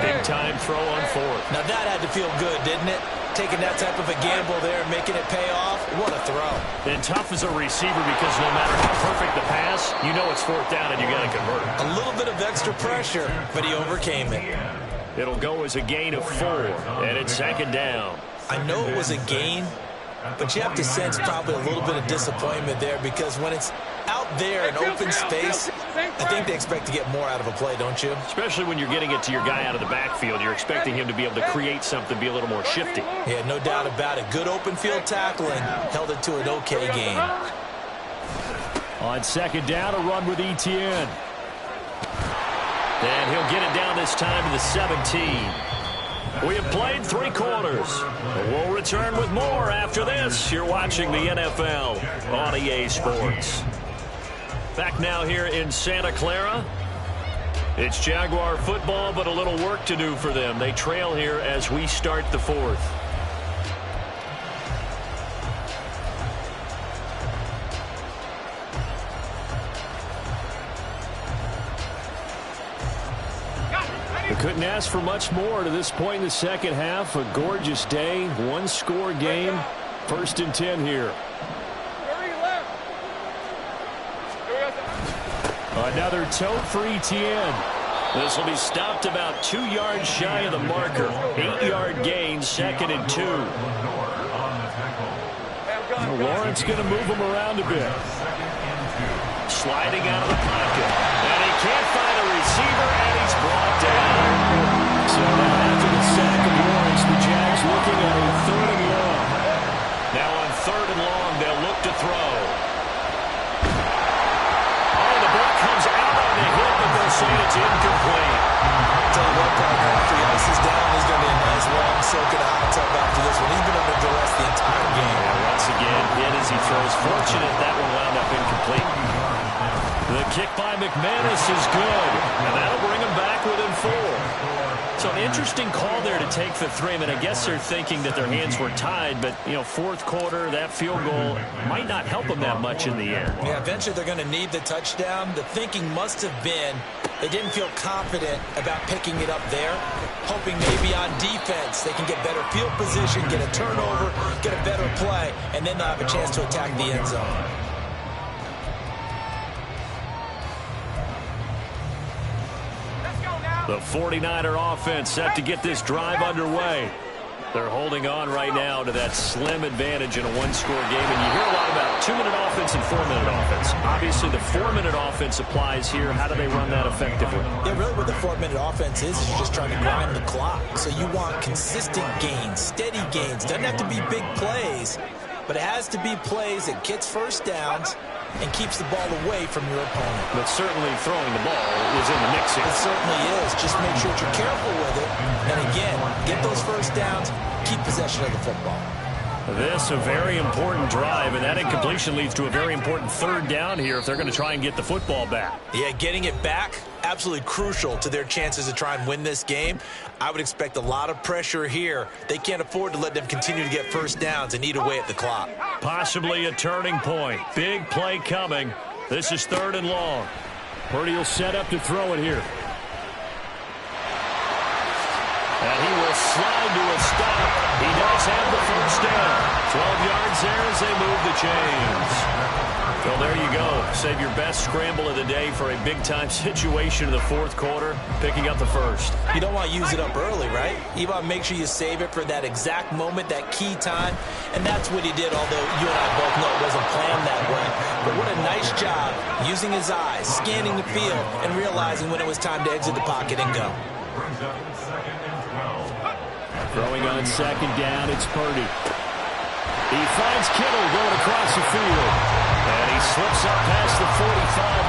Speaker 3: Big time throw on 4th.
Speaker 5: Now that had to feel good, didn't it? Taking that type of a gamble there and making it pay off. What a throw.
Speaker 3: And tough as a receiver because no matter how perfect the pass, you know it's 4th down and you got to convert it.
Speaker 5: A little bit of extra pressure, but he overcame it.
Speaker 3: It'll go as a gain of 4, and it's 2nd down.
Speaker 5: I know it was a gain, but you have to sense probably a little bit of disappointment there because when it's out there in open space, I think they expect to get more out of a play, don't you?
Speaker 3: Especially when you're getting it to your guy out of the backfield. You're expecting him to be able to create something, be a little more shifty.
Speaker 5: Yeah, no doubt about it. Good open field tackling held it to an okay game.
Speaker 11: On 2nd down, a run with Etienne.
Speaker 3: And he'll get it down this time to the 17. We have played 3 quarters. We'll return with more after this. You're watching the NFL on EA Sports. Back now here in Santa Clara. It's Jaguar football, but a little work to do for them. They trail here as we start the 4th.
Speaker 11: They couldn't ask for much more to this point in the second half. A gorgeous day, 1-score game. 1st and 10 here. Another tote for Etienne.
Speaker 3: This will be stopped about 2 yards shy of the marker. 8-yard gain, 2nd and 2.
Speaker 11: Lawrence going to move him around a bit.
Speaker 3: Sliding out of the pocket. And he can't find a receiver, and he's brought down.
Speaker 11: So now after the sack of Lawrence, the Jags looking at a 3rd and long.
Speaker 3: Now on 3rd and long, they'll look to throw. Oh, the ball comes out on the hit, but they'll say it's incomplete.
Speaker 5: Tell you what, partner, after he ices down, there's going to be a nice long soaking hot tub after this one. He's been under duress the entire game.
Speaker 3: Yeah, once again, hit as he throws. Fortunate that one wound up incomplete. The kick by McManus is good, and that'll bring him back within 4. So an interesting call there to take the 3. I mean, I guess they're thinking that their hands were tied, but, you know, 4th quarter, that field goal might not help them that much in the end.
Speaker 5: Yeah, eventually they're going to need the touchdown. The thinking must have been they didn't feel confident about picking it up there, hoping maybe on defense they can get better field position, get a turnover, get a better play, and then they'll have a chance to attack the end zone.
Speaker 3: The 49er offense set to get this drive underway. They're holding on right now to that slim advantage in a one-score game. And you hear a lot about 2-minute offense and 4-minute offense. Obviously, the 4-minute offense applies here. How do they run that effectively?
Speaker 5: Yeah, really what the 4-minute offense is you're just trying to grind the clock. So you want consistent gains, steady gains. Doesn't have to be big plays, but it has to be plays that gets first downs and keeps the ball away from your opponent.
Speaker 3: But certainly throwing the ball is in the mix here.
Speaker 5: It certainly is. Just make sure that you're careful with it. And again, get those first downs, keep possession of the football.
Speaker 3: This a very important drive, and that incompletion leads to a very important third down here if they're going to try and get the football back.
Speaker 5: Yeah, getting it back, absolutely crucial to their chances to try and win this game. I would expect a lot of pressure here. They can't afford to let them continue to get first downs and eat away at the clock.
Speaker 3: Possibly a turning point. Big play coming. This is 3rd and long. Purdy will set up to throw it here. And he will slide to a stop. He does have the first down. 12 yards there as they move the chains. Well, there you go. Save your best scramble of the day for a big-time situation in the 4th quarter, picking up the first.
Speaker 5: You don't want to use it up early, right? You want to make sure you save it for that exact moment, that key time. And that's what he did, although you and I both know it wasn't planned that way. But what a nice job using his eyes, scanning the field, and realizing when it was time to exit the pocket and go.
Speaker 3: Throwing on 2nd down, it's Purdy. He finds Kittle going across the field. And he slips up past the 45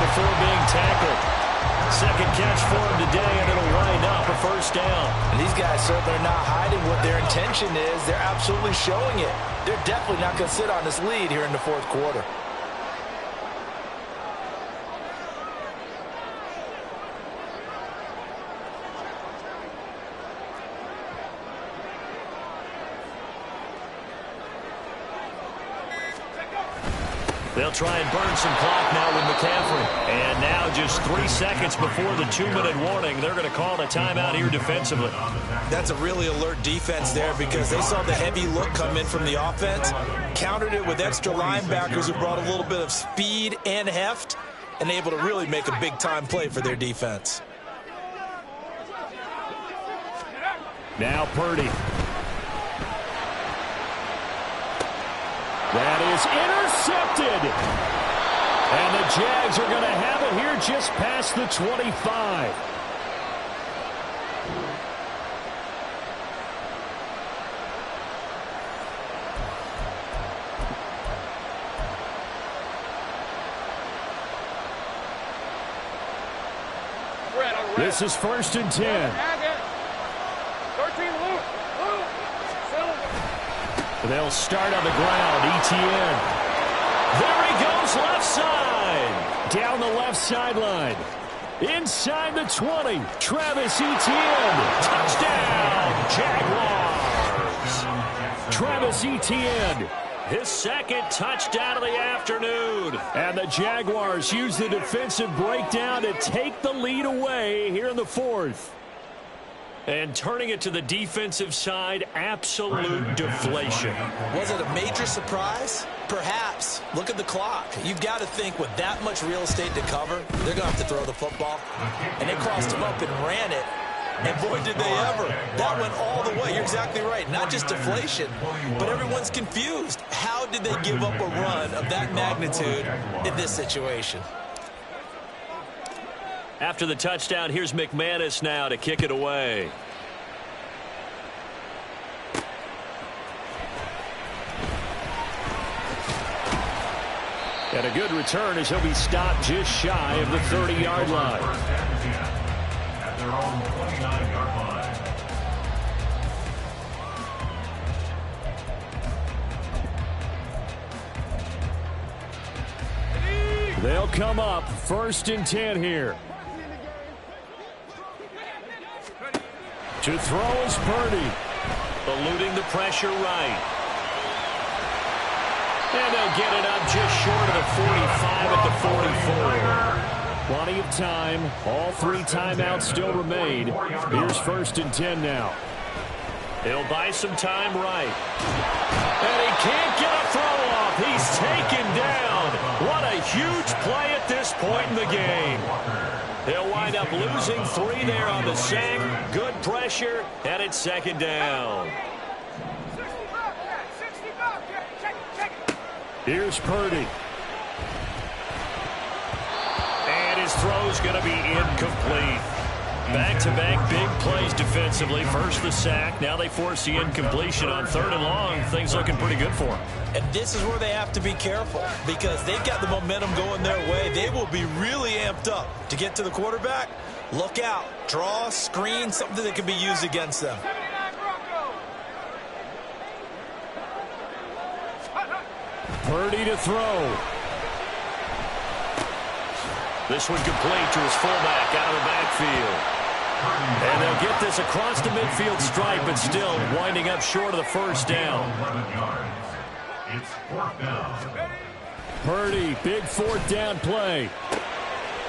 Speaker 3: before being tackled. 2nd catch for him today, and it'll wind up a first down.
Speaker 5: And these guys certainly are not hiding what their intention is. They're absolutely showing it. They're definitely not going to sit on this lead here in the 4th quarter.
Speaker 3: They'll try and burn some clock now with McCaffrey. And now just 3 seconds before the 2-minute warning, they're going to call a timeout here defensively.
Speaker 5: That's a really alert defense there because they saw the heavy look come in from the offense, countered it with extra linebackers who brought a little bit of speed and heft, and able to really make a big-time play for their defense.
Speaker 3: Now Purdy. That is intercepted. And the Jags are going to have it here just past the 25. This is 1st and 10.
Speaker 10: 13 loop.
Speaker 3: They'll start on the ground. ETN. There he goes, left side. Down the left sideline. Inside the 20. Travis Etienne. Touchdown, Jaguars. Travis Etienne. His 2nd touchdown of the afternoon. And the Jaguars use the defensive breakdown to take the lead away here in the 4th. And turning it to the defensive side, absolute deflation.
Speaker 5: Was it a major surprise? Perhaps. Look at the clock. You've got to think with that much real estate to cover, they're going to have to throw the football. And they crossed him up and ran it. And boy, did they ever. That went all the way. You're exactly right. Not just deflation, but everyone's confused. How did they give up a run of that magnitude in this situation?
Speaker 3: After the touchdown, here's McManus now to kick it away. And a good return as he'll be stopped just shy of the 30-yard line.
Speaker 4: At their own 29-yard line.
Speaker 3: They'll come up 1st and 10 here. To throw is Purdy. Eluding the pressure right. And they'll get it up just short of the 45 at the 44. Plenty of time. All 3 timeouts still remain. Here's 1st and 10 now. He'll buy some time right. And he can't get a throw off. He's taken down. What a huge play at this point in the game. He'll wind up losing 3 there on the sack. Good pressure, and it's 2nd down. Here's Purdy. And his throw's going to be incomplete. Back-to-back big plays defensively. First the sack. Now they force the incompletion on 3rd and long. Things looking pretty good for them.
Speaker 5: And this is where they have to be careful because they've got the momentum going their way. They will be really amped up to get to the quarterback. Look out. Draw, screen, something that can be used against them.
Speaker 3: Purdy to throw. This one complete to his fullback out of the backfield. And they'll get this across the midfield stripe, but still winding up short of the first down.
Speaker 4: It's 4th down.
Speaker 3: Purdy, big 4th down play.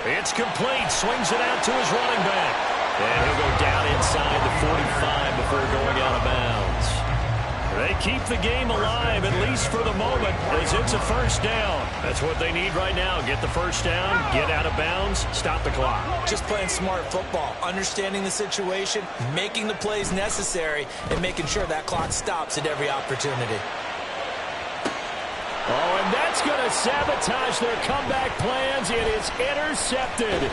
Speaker 3: It's complete. Swings it out to his running back. And he'll go down inside the 45 before going out of bounds. They keep the game alive, at least for the moment, as it's a first down. That's what they need right now. Get the first down, get out of bounds, stop the clock.
Speaker 5: Just playing smart football, understanding the situation, making the plays necessary, and making sure that clock stops at every opportunity.
Speaker 3: Oh, and that's going to sabotage their comeback plans. It is intercepted.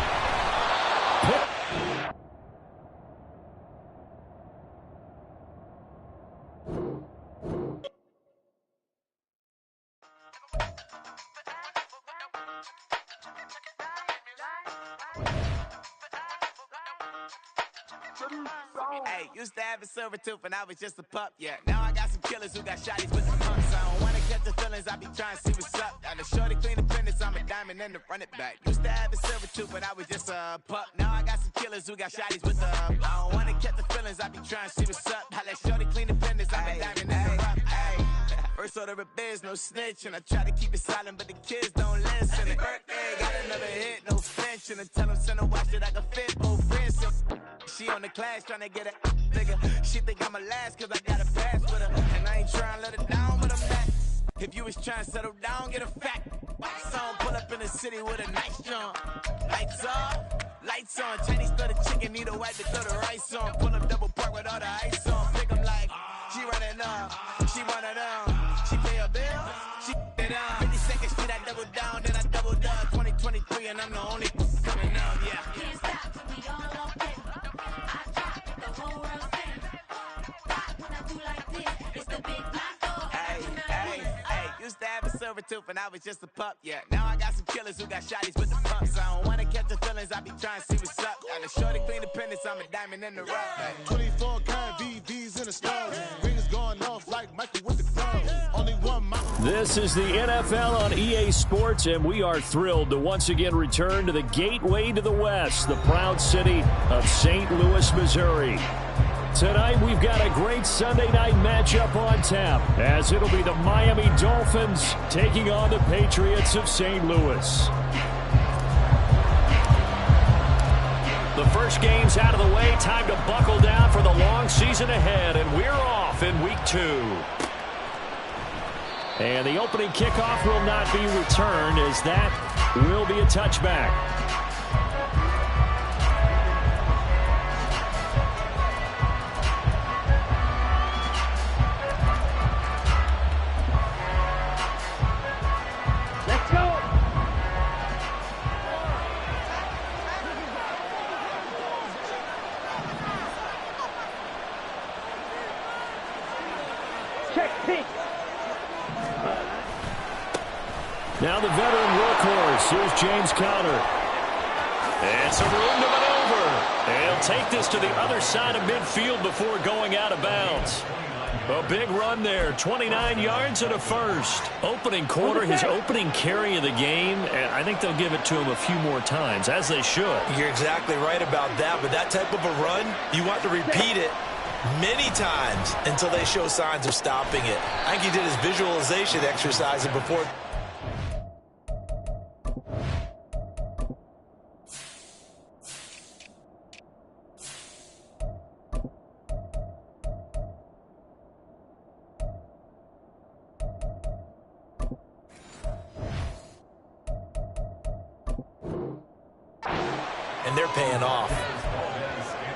Speaker 12: Hey, used to have a silver tooth and I was just a pup, yeah. Now I got some killers who got shotties with the pumps. I don't wanna catch the feelings, I be trying to see what's up. Got a shorty clean the fitness, I'm a diamond and to run it back. Used to have a silver tooth but I was just a pup. Now I got some killers who got shotties with the I don't wanna catch the feelings, I be trying to see what's up. I let shorty clean the fitness, I'm a diamond and to run it. First order of biz, no snitch, and I try to keep it silent, but the kids don't listen. And birthday, got another hit, no flinch, and I tell them send a watch that I can fit both friends. She on the class trying to get a nigga. She think I'm a last cause I got a pass with her. And I ain't trying to let it down, but I'm back. If you was trying to settle down, get a fact. Song pull up in the city with a nice jump. Lights off, lights on. Chinese throw the chicken, need a wipe to throw the rice on. Pull up double park with all the ice on. Pick 'em like, she running up, she running up. She pay her bills, she it up. 50 seconds, she I double down, then I doubled up. 2023 and I'm the only coming up, yeah.
Speaker 8: Can't stop till we all up there. I drop it, the whole world stand. Rock when I do like this, it's the big block.
Speaker 12: Used to have a silver tooth and I was just a pup, yeah. Now I got some killers who got shotties with the pumps. I don't wanna catch the feelings, I be trying to see what's up. Got a shorty clean the pendants, I'm a diamond in the rough.
Speaker 2: 24 karat VVs in the stars. Rings going off like Michael with the clubs. Only one mile.
Speaker 3: This is the NFL on EA Sports, and we are thrilled to once again return to the gateway to the West, the proud city of St. Louis, Missouri. Tonight, we've got a great Sunday night matchup on tap, as it'll be the Miami Dolphins taking on the Patriots of St. Louis. The first game's out of the way. Time to buckle down for the long season ahead, and we're off in Week 2. And the opening kickoff will not be returned, as that will be a touchback. Now the veteran workhorse. Here's James Conner. And some room to maneuver. And he'll take this to the other side of midfield before going out of bounds. A big run there. 29 yards and a first. Opening quarter, his opening carry of the game. And I think they'll give it to him a few more times, as they should.
Speaker 5: You're exactly right about that. But that type of a run, you want to repeat it many times until they show signs of stopping it. I think he did his visualization exercise before.
Speaker 3: And they're paying off.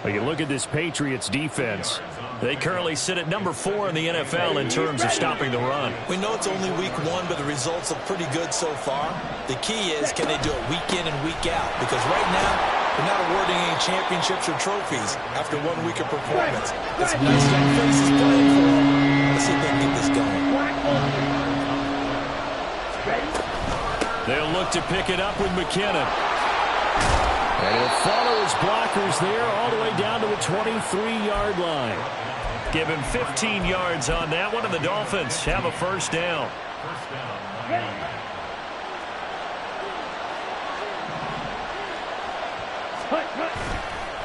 Speaker 3: Well, you look at this Patriots defense. They currently sit at number 4 in the NFL in terms of stopping the run.
Speaker 5: We know it's only week 1, but the results look pretty good so far. The key is, can they do it week in and week out? Because right now, they're not awarding any championships or trophies after 1 week of performance. It's nice young faces playing for them. Let's see if they can get this going.
Speaker 3: They'll look to pick it up with McKinnon. And he'll follow his blockers there all the way down to the 23-yard line. Give him 15 yards on that one, and the Dolphins have a first down.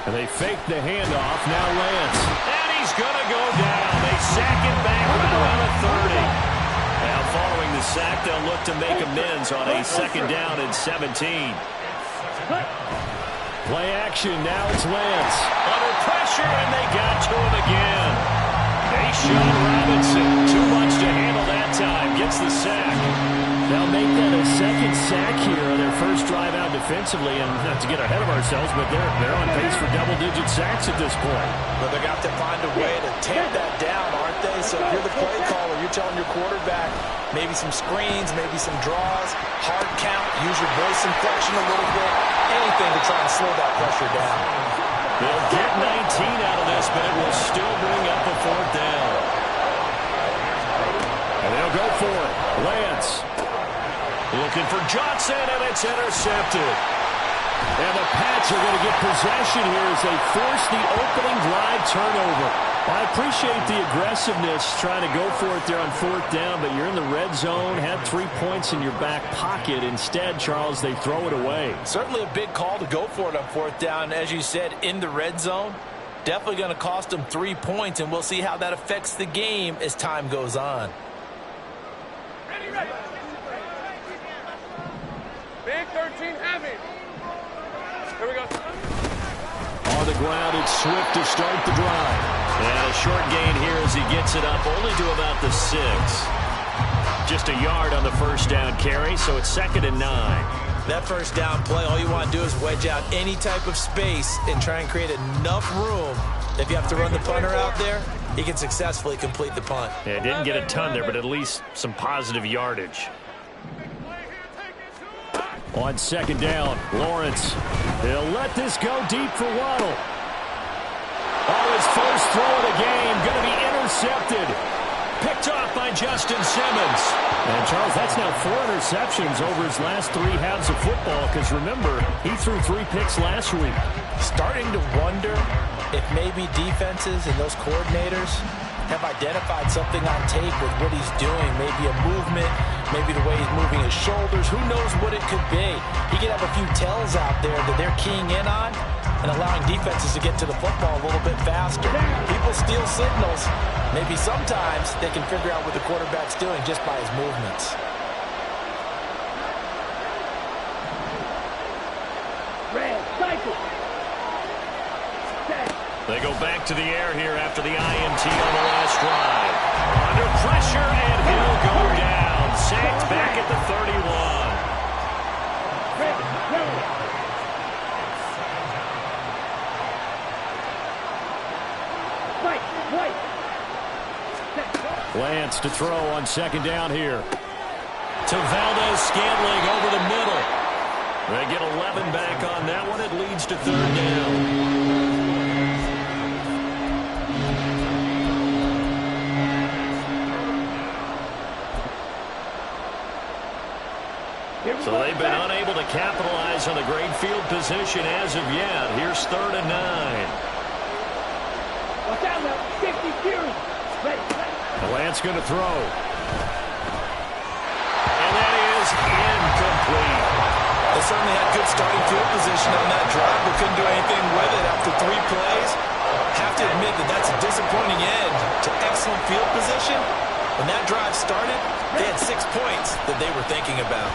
Speaker 3: And they fake the handoff. Now Lance. And he's going to go down. They sack him back right around the 30. Now following the sack, they'll look to make amends on a second down and 17. Play action. Now it's Lance. Under pressure, and they got to him again. Deshaun Robinson. Too much to handle that time. Gets the sack. They'll make that a second sack here on their first drive out defensively. And not to get ahead of ourselves, but they're on pace for double-digit sacks at this point.
Speaker 6: But they're going to have to find a way to tamp that down, aren't they? So if you're the play caller, you're telling your quarterback maybe some screens, maybe some draws, hard count, use your voice inflection a little bit, anything to try and slow that pressure down.
Speaker 3: They'll get 19 out of this, but it will still bring up a fourth down. And they'll go for it. Lance. Looking for Johnson, and it's intercepted. And the Pats are going to get possession here as they force the opening drive turnover. I appreciate the aggressiveness trying to go for it there on fourth down, but you're in the red zone, had 3 points in your back pocket. Instead, Charles, they throw it away.
Speaker 6: Certainly a big call to go for it on fourth down. As you said, in the red zone, definitely going to cost them 3 points, and we'll see how that affects the game as time goes on.
Speaker 10: Ready. Big 13 heavy. Here we go.
Speaker 3: On the ground, it's Swift to start the drive. And a short gain here as he gets it up only to about the 6. Just a yard on the first down carry, so it's 2nd and 9.
Speaker 6: That first down play, all you want to do is wedge out any type of space and try and create enough room. If you have to run the punter out there, he can successfully complete the punt.
Speaker 3: Yeah, didn't get a ton there, but at least some positive yardage. On second down, Lawrence. He'll let this go deep for Waddle. Oh, his first throw of the game going to be intercepted. Picked off by Justin Simmons. And, Charles, that's now 4 interceptions over his last 3 halves of football, because, remember, he threw 3 picks last week.
Speaker 6: Starting to wonder if maybe defenses and those coordinators have identified something on tape with what he's doing. Maybe a movement, maybe the way he's moving his shoulders. Who knows what it could be? He could have a few tells out there that they're keying in on and allowing defenses to get to the football a little bit faster. People steal signals. Maybe sometimes they can figure out what the quarterback's doing just by his movements.
Speaker 3: They go back to the air here after the INT on the last drive. Under pressure, and he'll go down. Sacked back at the 31. Lance to throw on second down here. To Valdez-Scantling over the middle. They get 11 back on that one. It leads to third down. So they've been unable to capitalize on the great field position as of yet. Here's 3rd and 9.
Speaker 10: Watch out now. 60 Fury.
Speaker 3: Lance going to throw. And that is incomplete.
Speaker 6: They certainly had good starting field position on that drive, but couldn't do anything with it after 3 plays. Have to admit that that's a disappointing end to excellent field position. When that drive started, they had 6 points that they were thinking about.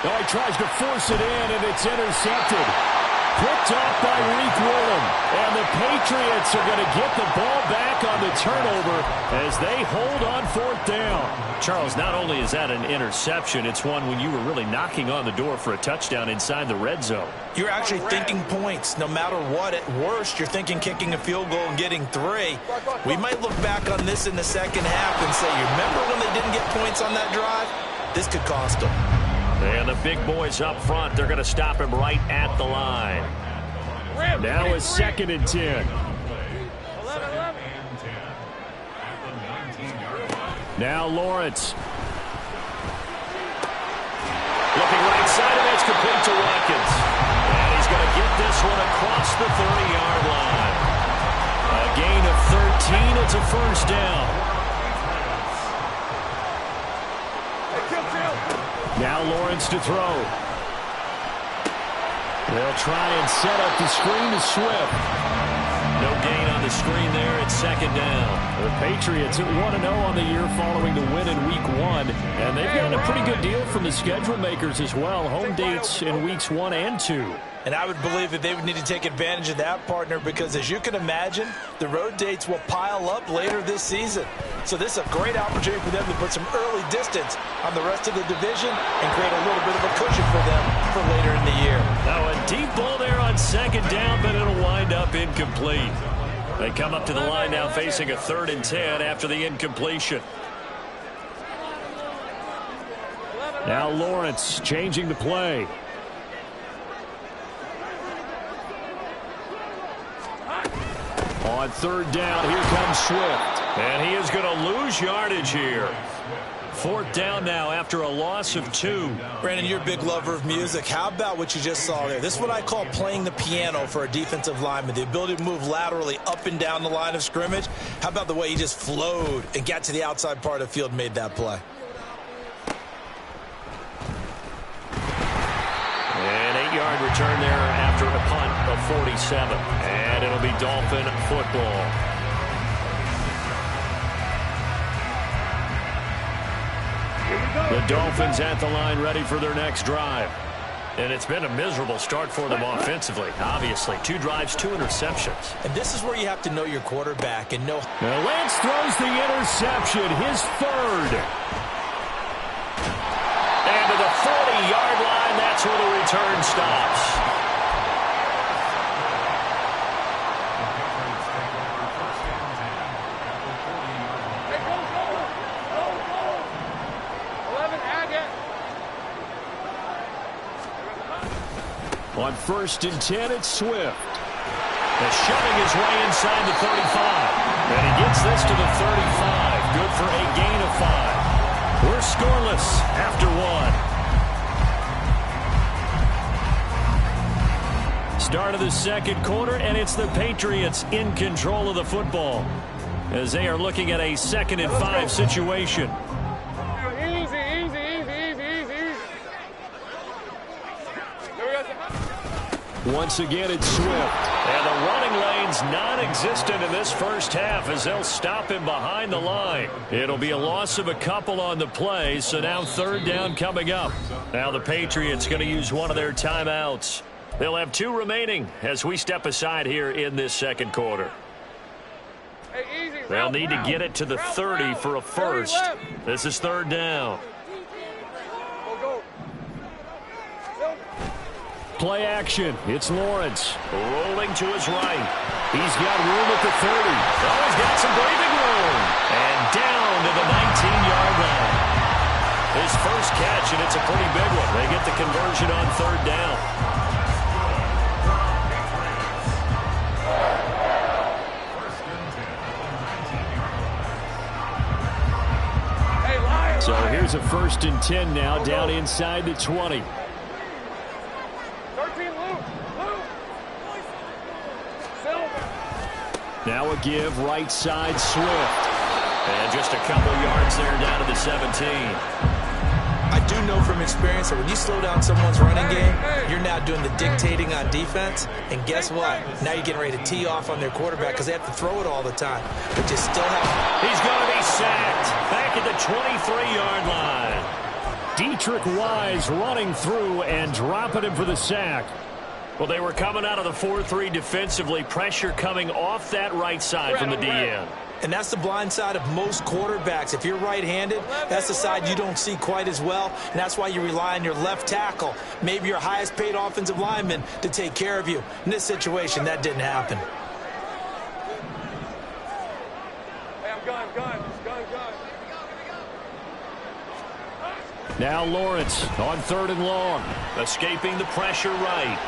Speaker 3: Oh, he tries to force it in, and it's intercepted. Picked off by Reek Woolen. And the Patriots are going to get the ball back on the turnover as they hold on 4th down.
Speaker 11: Charles, not only is that an interception, it's one when you were really knocking on the door for a touchdown inside the red zone.
Speaker 6: You're actually thinking points. No matter what, at worst, you're thinking kicking a field goal and getting 3. We might look back on this in the second half and say, you remember when they didn't get points on that drive? This could cost them.
Speaker 3: And the big boys up front, they're going to stop him right at the line. Now is 2nd and 10. Now Lawrence. Looking right side of it's complete to Watkins. And he's going to get this one across the 30-yard line. A gain of 13. It's a 1st down. Now Lawrence to throw. They'll try and set up the screen to Swift. No gain on the screen there at 2nd down. The Patriots at 1-0 on the year following the win in Week 1. And they've gotten a pretty good deal from the schedule makers as well. Home dates in Weeks 1 and 2.
Speaker 6: And I would believe that they would need to take advantage of that, partner, because as you can imagine, the road dates will pile up later this season. So this is a great opportunity for them to put some early distance on the rest of the division and create a little bit of a cushion for them for later in the year.
Speaker 3: Now a deep ball there on 2nd down, but it'll wind up incomplete. They come up to the line now facing a 3rd and 10 after the incompletion. Now Lawrence changing the play. On 3rd down, here comes Swift. And he is going to lose yardage here. 4th down now after a loss of 2.
Speaker 6: Brandon, you're a big lover of music. How about what you just saw there? This is what I call playing the piano for a defensive lineman. The ability to move laterally up and down the line of scrimmage. How about the way he just flowed and got to the outside part of the field and made that play?
Speaker 3: An 8-yard return there after a punt of 47. And it'll be Dolphin football. The Dolphins at the line ready for their next drive. And it's been a miserable start for them offensively. Obviously, 2 drives, 2 interceptions.
Speaker 6: And this is where you have to know your quarterback and know.
Speaker 3: Now Lance throws the interception, his 3rd. And to the 40-yard line, that's where the return stops. On 1st and 10, it's Swift. And shoving his way inside the 35. And he gets this to the 35. Good for a gain of 5. We're scoreless after 1. Start of the 2nd quarter, and it's the Patriots in control of the football as they are looking at a 2nd and 5 situation. Once again, it's Swift. And the running lane's non-existent in this first half as they'll stop him behind the line. It'll be a loss of a couple on the play, so now 3rd down coming up. Now the Patriots going to use one of their timeouts. They'll have 2 remaining as we step aside here in this 2nd quarter. They'll need to get it to the 30 for a first. This is 3rd down. Play action. It's Lawrence. Rolling to his right. He's got room at the 30. Oh, he's got some breathing room. And down to the 19-yard line. His first catch, and it's a pretty big one. They get the conversion on 3rd down. So here's a 1st and 10 now, down inside the 20. Now a give, right side, Swift. And just a couple yards there down to the 17.
Speaker 6: I do know from experience that when you slow down someone's running game, you're now doing the dictating on defense. And guess what? Now you're getting ready to tee off on their quarterback because they have to throw it all the time. But you still have.
Speaker 3: He's going to be sacked back at the 23-yard line. Dietrich Wise running through and dropping him for the sack. Well, they were coming out of the 4-3 defensively. Pressure coming off that right side from the DN.
Speaker 6: And that's the blind side of most quarterbacks. If you're right-handed, that's the side you don't see quite as well. And that's why you rely on your left tackle, maybe your highest-paid offensive lineman, to take care of you. In this situation, that didn't happen.
Speaker 10: Hey, I'm gone.
Speaker 3: Now Lawrence on 3rd and long. Escaping the pressure right.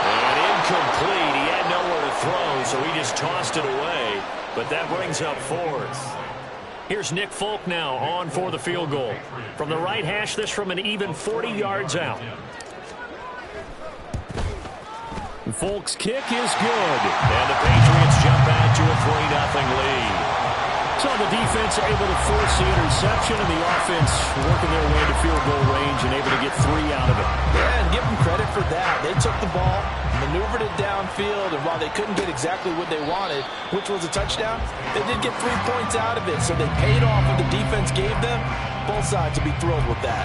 Speaker 3: And incomplete. He had nowhere to throw, so he just tossed it away. But that brings up 4th. Here's Nick Folk now on for the field goal. From the right hash, this from an even 40 yards out. Folk's kick is good. And the Patriots jump out to a 3-0 lead. So the defense able to force the interception, and the offense working their way to field goal range and able to get 3 out of it.
Speaker 6: Yeah, and give them credit for that. They took the ball, maneuvered it downfield, and while they couldn't get exactly what they wanted, which was a touchdown, they did get 3 points out of it, so they paid off what the defense gave them. Both sides will be thrilled with that.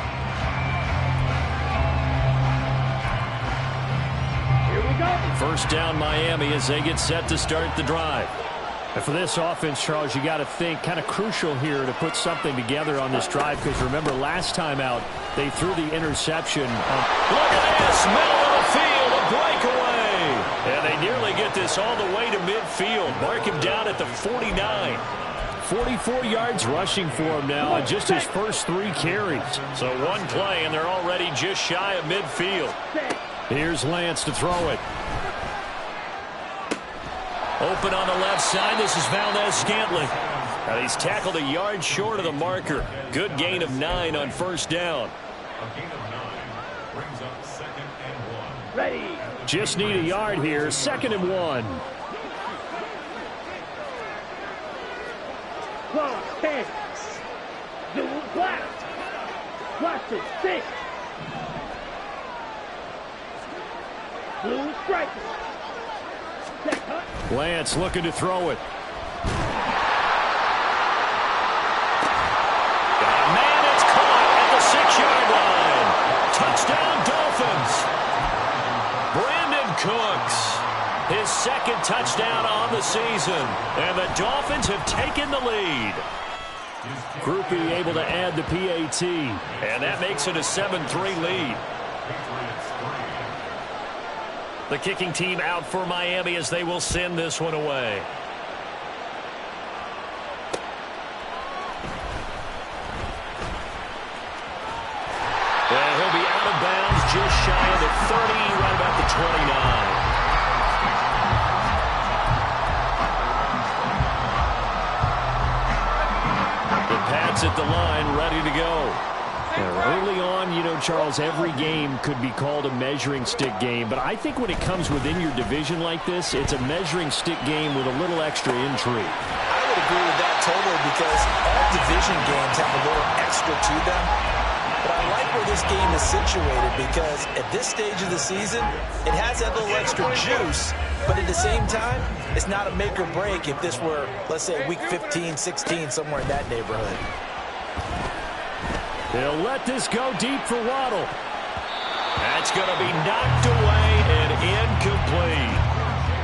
Speaker 10: Here we go.
Speaker 3: First down Miami as they get set to start the drive. And for this offense, Charles, you got to think kind of crucial here to put something together on this drive, because remember last time out they threw the interception. Look at this, middle of the field, a breakaway. And they nearly get this all the way to midfield. Mark him down at the 49. 44 yards rushing for him now on just his first 3 carries. So one play and they're already just shy of midfield. Here's Lance to throw it. Open on the left side. This is Valdez-Scantling. And he's tackled a yard short of the marker. Good gain of 9 on first down.
Speaker 4: A gain of 9 brings up 2nd and 1.
Speaker 10: Ready.
Speaker 3: Just need a yard here. 2nd and 1.
Speaker 10: Close, 10. Dual blast. Watch it, 6. Blue striker.
Speaker 3: Lance looking to throw it. Man, it's caught at the 6-yard line. Touchdown, Dolphins. Brandon Cooks, his 2nd touchdown on the season. And the Dolphins have taken the lead. Groupie able to add the PAT. And that makes it a 7-3 lead. The kicking team out for Miami as they will send this one away. And he'll be out of bounds just shy of the 30, right about the 29. The Pats at the line, ready to go. Early on, you know, Charles, every game could be called a measuring stick game, but I think when it comes within your division like this, it's a measuring stick game with a little extra intrigue.
Speaker 6: I would agree with that totally, because all division games have a little extra to them. But I like where this game is situated, because at this stage of the season, it has that little extra juice, but at the same time, it's not a make or break if this were, let's say, week 15, 16, somewhere in that neighborhood.
Speaker 3: They'll let this go deep for Waddle. That's going to be knocked away and incomplete.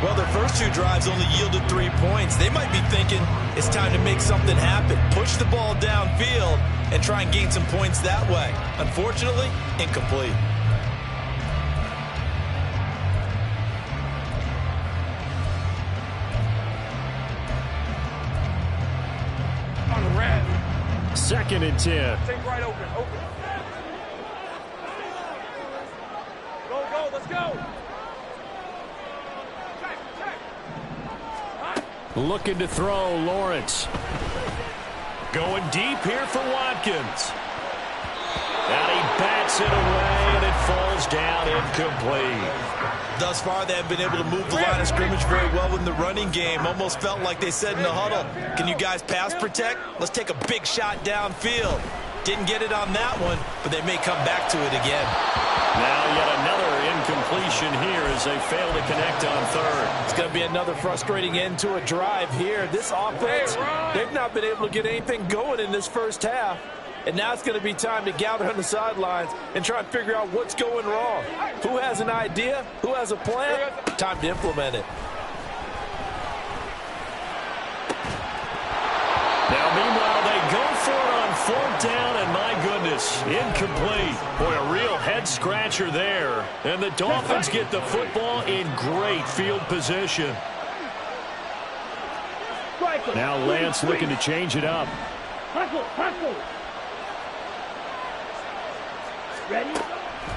Speaker 6: Well, their first 2 drives only yielded 3 points. They might be thinking it's time to make something happen. Push the ball downfield and try and gain some points that way. Unfortunately, incomplete.
Speaker 10: On the red.
Speaker 3: 2nd and 10.
Speaker 10: Take right open. Go, let's go.
Speaker 3: Looking to throw, Lawrence. Going deep here for Watkins. And he bats it away, and it falls down incomplete.
Speaker 6: Thus far, they have been able to move the line of scrimmage very well in the running game. Almost felt like they said in the huddle, can you guys pass protect? Let's take a big shot downfield. Didn't get it on that one, but they may come back to it again.
Speaker 3: Now yet another incompletion here as they fail to connect on 3rd.
Speaker 6: It's going to be another frustrating end to a drive here. This offense, they've not been able to get anything going in this first half. And now it's going to be time to gather on the sidelines and try and figure out what's going wrong. Who has an idea? Who has a plan? Time to implement it.
Speaker 3: Now, meanwhile, they go for it on 4th down, and my goodness, incomplete. Boy, a real head-scratcher there. And the Dolphins get the football in great field position.
Speaker 11: Now Lance looking to change it up.
Speaker 3: Ready?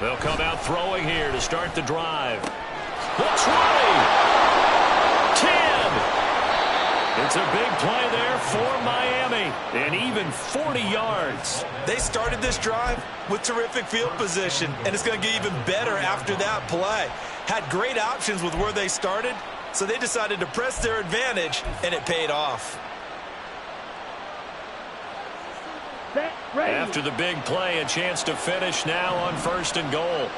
Speaker 3: They'll come out throwing here to start the drive. The 20! 10! It's a big play there for Miami, and even 40 yards.
Speaker 5: They started this drive with terrific field position, and it's going to get even better after that play. Had great options with where they started, so they decided to press their advantage, and it paid off.
Speaker 3: After the big play, a chance to finish now on 1st and goal.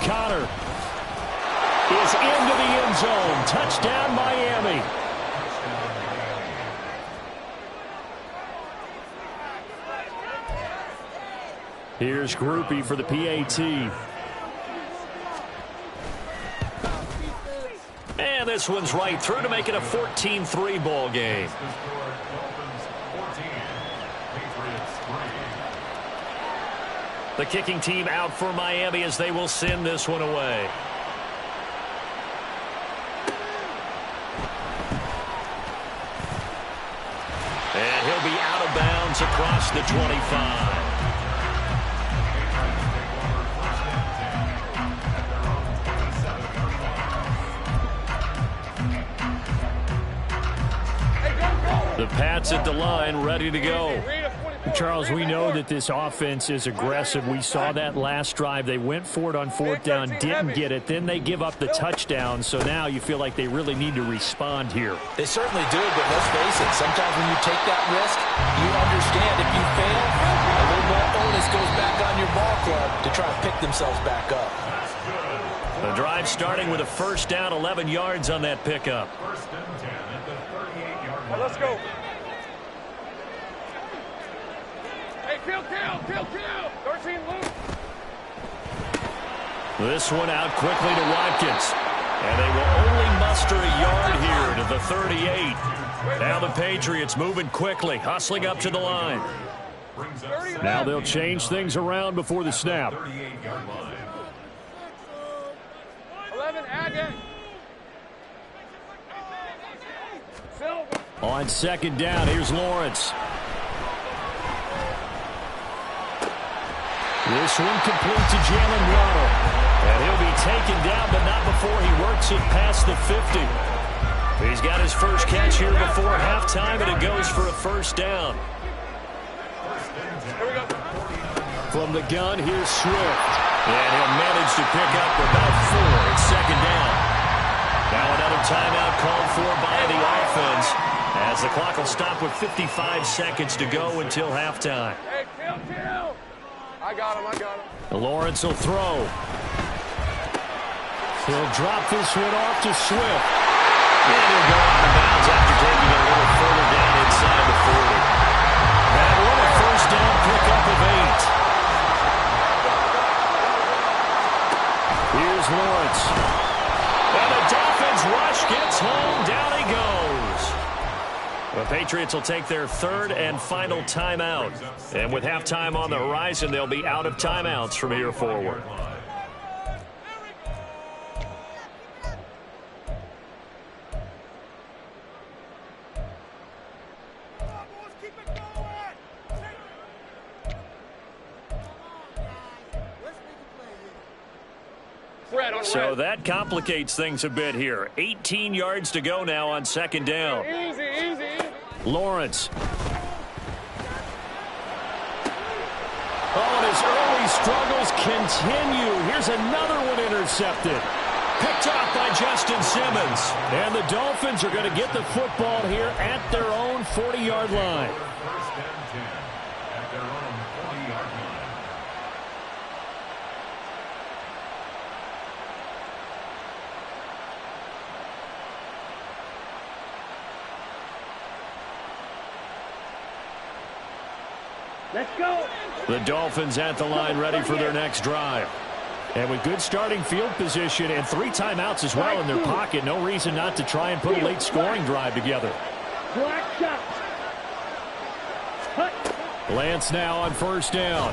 Speaker 11: Connor is into the end zone. Touchdown, Miami. Here's Groupie for the PAT.
Speaker 3: And this one's right through to make it a 14-3 ball game. The kicking team out for Miami as they will send this one away. And he'll be out of bounds across the 25. The Pats at the line, ready to go.
Speaker 11: Charles, we know that this offense is aggressive. We saw that last drive. They went for it on 4th down, didn't get it. Then they give up the touchdown. So now you feel like they really need to respond here.
Speaker 6: They certainly do, but let's face it. Sometimes when you take that risk, you understand if you fail, a little more onus goes back on your ball club to try and pick themselves back up.
Speaker 3: The drive starting with a 1st down, 11 yards on that pickup.
Speaker 10: 1st and 10 at the 38-yard line. Let's go. Kill, 13 loose.
Speaker 3: This one out quickly to Watkins. And they will only muster a yard here to the 38. Now the Patriots moving quickly, hustling up to the line.
Speaker 11: Now they'll change things around before the snap.
Speaker 10: 11, add in.
Speaker 11: On 2nd down, here's Lawrence. This one complete to Jalen Waddle.
Speaker 3: And he'll be taken down, but not before he works it past the 50. He's got his first catch here before halftime, and it goes for a 1st down.
Speaker 11: From the gun, here's Swift.
Speaker 3: And he'll manage to pick up about 4. It's 2nd down. Now another timeout called for by the offense, as the clock will stop with 55 seconds to go until halftime.
Speaker 10: Hey, kill. I got him.
Speaker 11: Lawrence will throw. He'll drop this one off to Swift.
Speaker 3: And he'll go out of bounds after taking it a little further down inside the 40. And what a 1st down pickup of 8.
Speaker 11: Here's Lawrence.
Speaker 3: And the Dolphins rush gets home. Down he goes. The Patriots will take their 3rd and final timeout. And with halftime on the horizon, they'll be out of timeouts from here forward. So that complicates things a bit here. 18 yards to go now on 2nd down.
Speaker 10: Easy.
Speaker 11: Lawrence. Oh, and his early struggles continue. Here's another one intercepted. Picked off by Justin Simmons. And the Dolphins are going to get the football here at their own 40-yard line.
Speaker 4: 1st and 10 at their own 40-yard line.
Speaker 10: Let's go.
Speaker 3: The Dolphins at the line ready for their next drive. And with good starting field position and 3 timeouts as well in their pocket, no reason not to try and put a late scoring drive together.
Speaker 10: Black shot.
Speaker 3: Lance now on first down.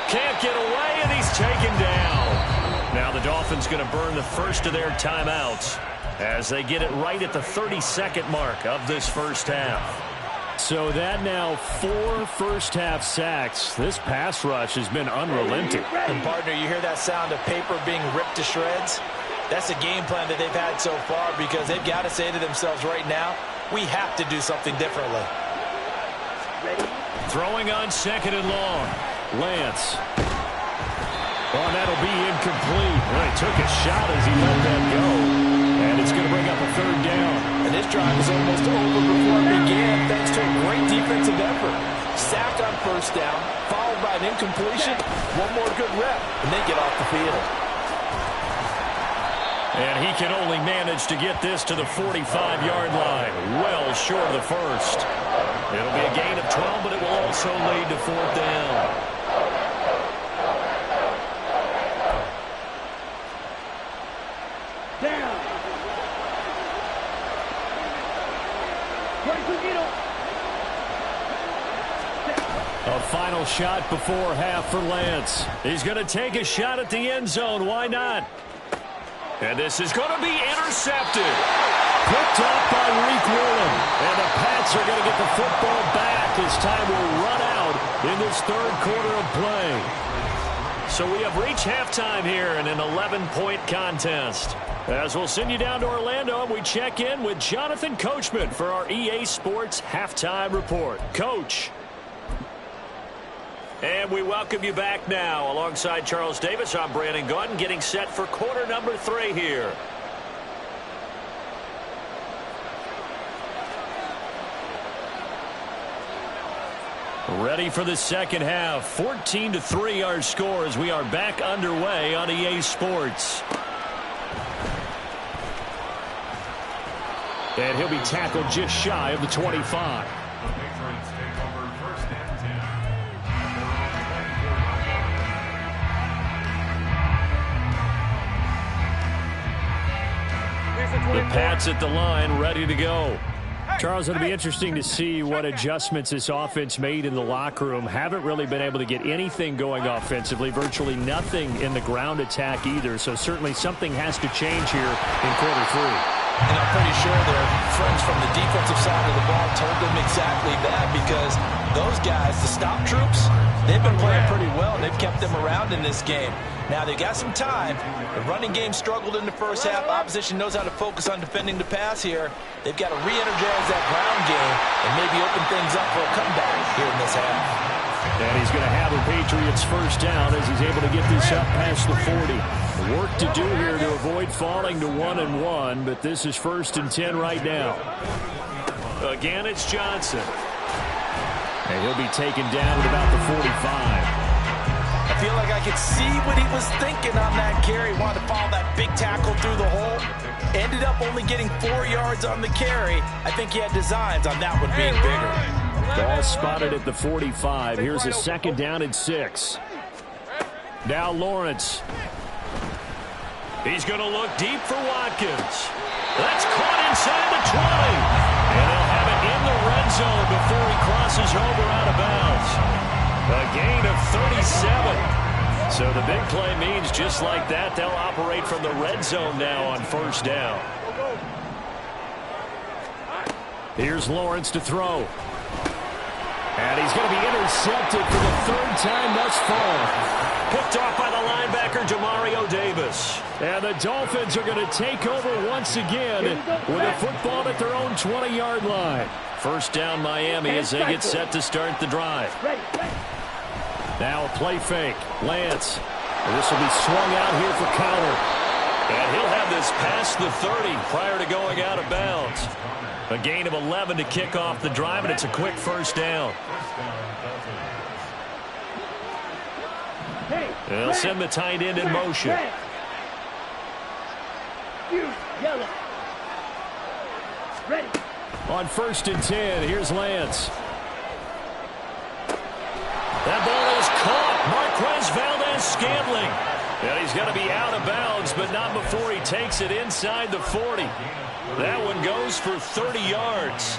Speaker 3: Can't get away, and he's taken down. Now the Dolphins going to burn the first of their timeouts as they get it right at the 32nd mark of this first half. So that now 4 first-half sacks. This pass rush has been unrelenting.
Speaker 6: And, partner, you hear that sound of paper being ripped to shreds? That's a game plan that they've had so far because they've got to say to themselves right now, we have to do something differently.
Speaker 3: Throwing on 2nd and long. Lance. Oh, that'll be incomplete. Well, he took a shot as he let that go. And it's going to bring up a 3rd down.
Speaker 6: And this drive is almost over before it began thanks to a great defensive effort. Sack on first down, followed by an incompletion. One more good rep, and they get off the field.
Speaker 3: And he can only manage to get this to the 45-yard line, well short of the first. It'll be a gain of 12, but it will also lead to 4th down. A final shot before half for Lance. He's going to take a shot at the end zone. Why not? And this is going to be intercepted. Picked up by Reek Woolen. And the Pats are going to get the football back as time will run out in this 3rd quarter of play. So we have reached halftime here in an 11-point contest. As we'll send you down to Orlando, and we check in with Jonathan Coachman for our EA Sports Halftime Report. Coach. And we welcome you back now. Alongside Charles Davis, I'm Brandon Gaudin, getting set for quarter number 3 here. Ready for the second half. 14-3 our score as we are back underway on EA Sports. And he'll be tackled just shy of the 25. The Pats at the line, ready to go. Charles, it'll be interesting to see what adjustments this offense made in the locker room. Haven't really been able to get anything going offensively, virtually nothing in the ground attack either. So certainly something has to change here in quarter 3.
Speaker 6: And I'm pretty sure their friends from the defensive side of the ball told them exactly that because those guys, the stop troops, they've been playing pretty well, and they've kept them around in this game. Now, they've got some time. The running game struggled in the first half. Opposition knows how to focus on defending the pass here. They've got to re-energize that ground game and maybe open things up for a comeback here in this half.
Speaker 3: And he's going to have a Patriots first down as he's able to get this up past the 40. Work to do here to avoid falling to 1-1, but this is 1st and 10 right now. Again, it's Johnson. And he'll be taken down at about the 45.
Speaker 6: I feel like I could see what he was thinking on that carry. Wanted to follow that big tackle through the hole. Ended up only getting 4 yards on the carry. I think he had designs on that one being bigger.
Speaker 3: Ball spotted at the 45. Here's a 2nd down and 6. Now Lawrence. He's going to look deep for Watkins. That's caught inside the 20. And they'll have it in the red zone before he crosses over out of bounds. A gain of 37. So the big play means just like that, they'll operate from the red zone now on first down. Here's Lawrence to throw. And he's going to be intercepted for the 3rd time thus far. Picked off by the linebacker, Demario Davis. And the Dolphins are going to take over once again with a football at their own 20-yard line. First down Miami as they get set to start the drive. Now a play fake. Lance. This will be swung out here for counter. And he'll have this past the 30 prior to going out of bounds. A gain of 11 to kick off the drive, and it's a quick first down. They'll send the tight end in motion. On 1st and 10, here's Lance. That ball is caught. Marquez Valdez-Scantling. And he's going to be out of bounds, but not before he takes it inside the 40. That one goes for 30 yards.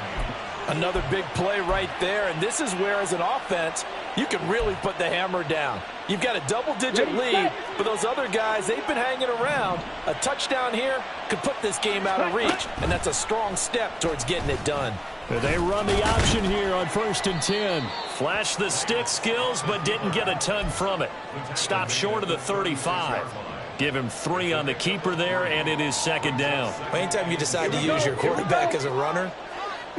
Speaker 6: Another big play right there, and this is where, as an offense, you can really put the hammer down. You've got a double-digit lead, but those other guys, they've been hanging around. A touchdown here could put this game out of reach, and that's a strong step towards getting it done.
Speaker 3: They run the option here on 1st and 10. Flashed the stick skills, but didn't get a ton from it. Stopped short of the 35. Give him 3 on the keeper there, and it is 2nd down.
Speaker 5: Anytime you decide to use your quarterback as a runner,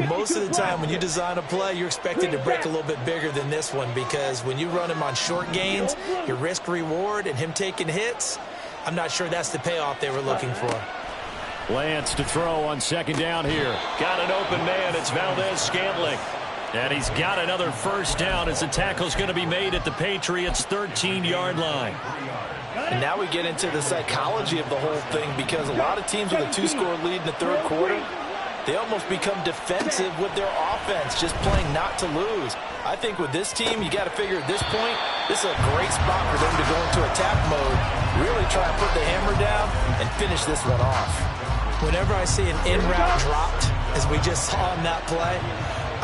Speaker 5: most of the time when you design a play, you're expected to break a little bit bigger than this one, because when you run him on short gains, your risk-reward and him taking hits, I'm not sure that's the payoff they were looking for.
Speaker 3: Lance to throw on 2nd down here. Got an open man. It's Valdez-Scantling. And he's got another 1st down as the tackle's going to be made at the Patriots' 13-yard line.
Speaker 6: And now we get into the psychology of the whole thing, because a lot of teams with a 2-score lead in the 3rd quarter, they almost become defensive with their offense, just playing not to lose. I think with this team, you got to figure at this point, this is a great spot for them to go into attack mode, really try and put the hammer down and finish this one off.
Speaker 5: Whenever I see an in-route dropped, as we just saw in that play,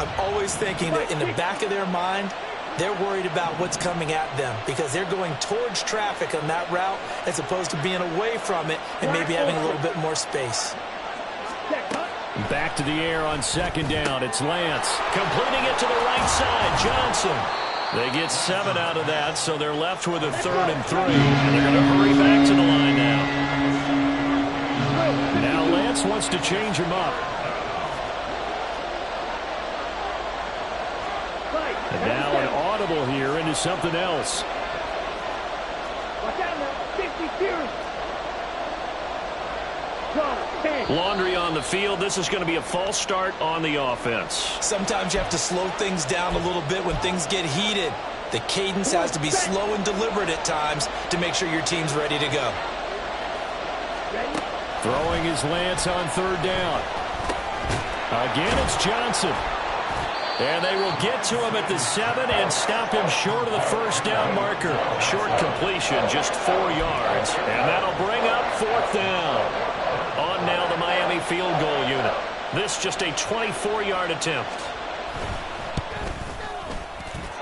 Speaker 5: I'm always thinking that in the back of their mind, they're worried about what's coming at them, because they're going towards traffic on that route as opposed to being away from it and maybe having a little bit more space.
Speaker 3: Back to the air on 2nd down. It's Lance. Completing it to the right side. Johnson. They get 7 out of that, so they're left with a 3rd and 3. And they're going to hurry back to the line now. Now Lance wants to change him up. And now an audible here into something else. Laundry on the field. This is going to be a false start on the offense.
Speaker 5: Sometimes you have to slow things down a little bit when things get heated. The cadence has to be slow and deliberate at times to make sure your team's ready to go.
Speaker 3: Throwing his Lance on 3rd down. Again, it's Johnson. And they will get to him at the 7 and stop him short of the 1st down marker. Short completion, just 4 yards. And that'll bring up 4th down. On now the Miami field goal unit. This just a 24-yard attempt.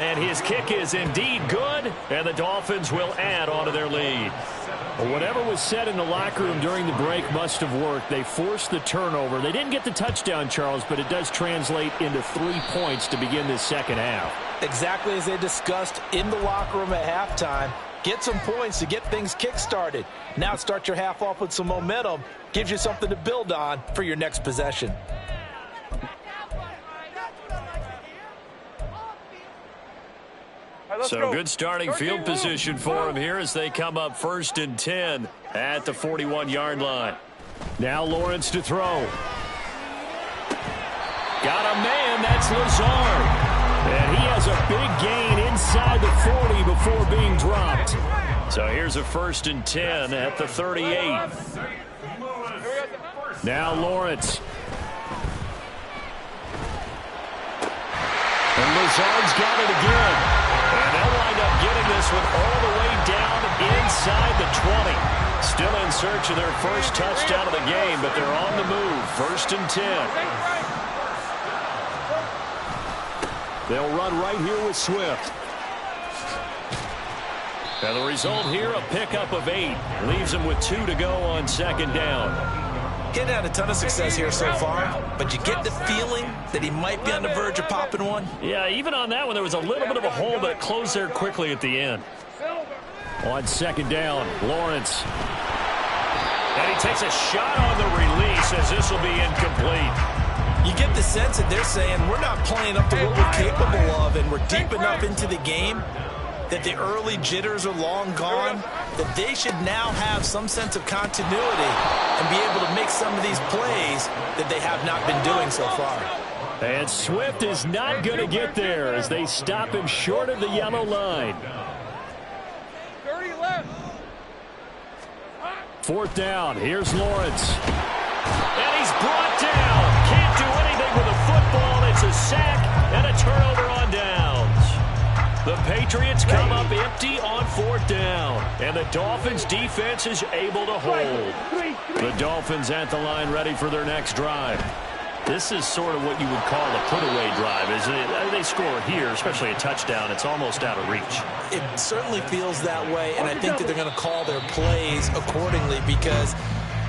Speaker 3: And his kick is indeed good, and the Dolphins will add on to their lead. Well, whatever was said in the locker room during the break must have worked. They forced the turnover. They didn't get the touchdown, Charles, but it does translate into 3 points to begin this 2nd half.
Speaker 6: Exactly as they discussed in the locker room at halftime. Get some points to get things kick-started. Now start your half off with some momentum. Gives you something to build on for your next possession.
Speaker 3: So good starting field position for him here as they come up 1st and 10 at the 41-yard line. Now Lawrence to throw. Got a man, that's Lazard. And he has a big gain inside the 40 before being dropped. So here's a 1st and 10 at the 38. Now Lawrence. And Lazard's got it again. And they'll wind up getting this one all the way down inside the 20. Still in search of their first touchdown of the game, but they're on the move. 1st and 10. They'll run right here with Swift. And the result here, a pickup of 8. Leaves them with 2 to go on 2nd down.
Speaker 5: Getting had a ton of success here so far, but you get the feeling that he might be on the verge of popping one.
Speaker 3: Yeah, even on that one, there was a little bit of a hole, but it closed there quickly at the end. On 2nd down, Lawrence. And he takes a shot on the release as this will be incomplete.
Speaker 5: You get the sense that they're saying we're not playing up to what we're capable of, and we're deep enough into the game that the early jitters are long gone, that they should now have some sense of continuity and be able to make some of these plays that they have not been doing so far.
Speaker 3: And Swift is not going to get there as they stop him short of the yellow line.
Speaker 10: 30 left.
Speaker 3: 4th down. Here's Lawrence. And he's brought down. Can't do anything with a football. It's a sack and a turnover on downs. The Patriots empty on 4th down. And the Dolphins defense is able to hold. The Dolphins at the line ready for their next drive. This is sort of what you would call a put-away drive, isn't it? They score here, especially a touchdown. It's almost out of reach.
Speaker 6: It certainly feels that way, and I think that they're going to call their plays accordingly, because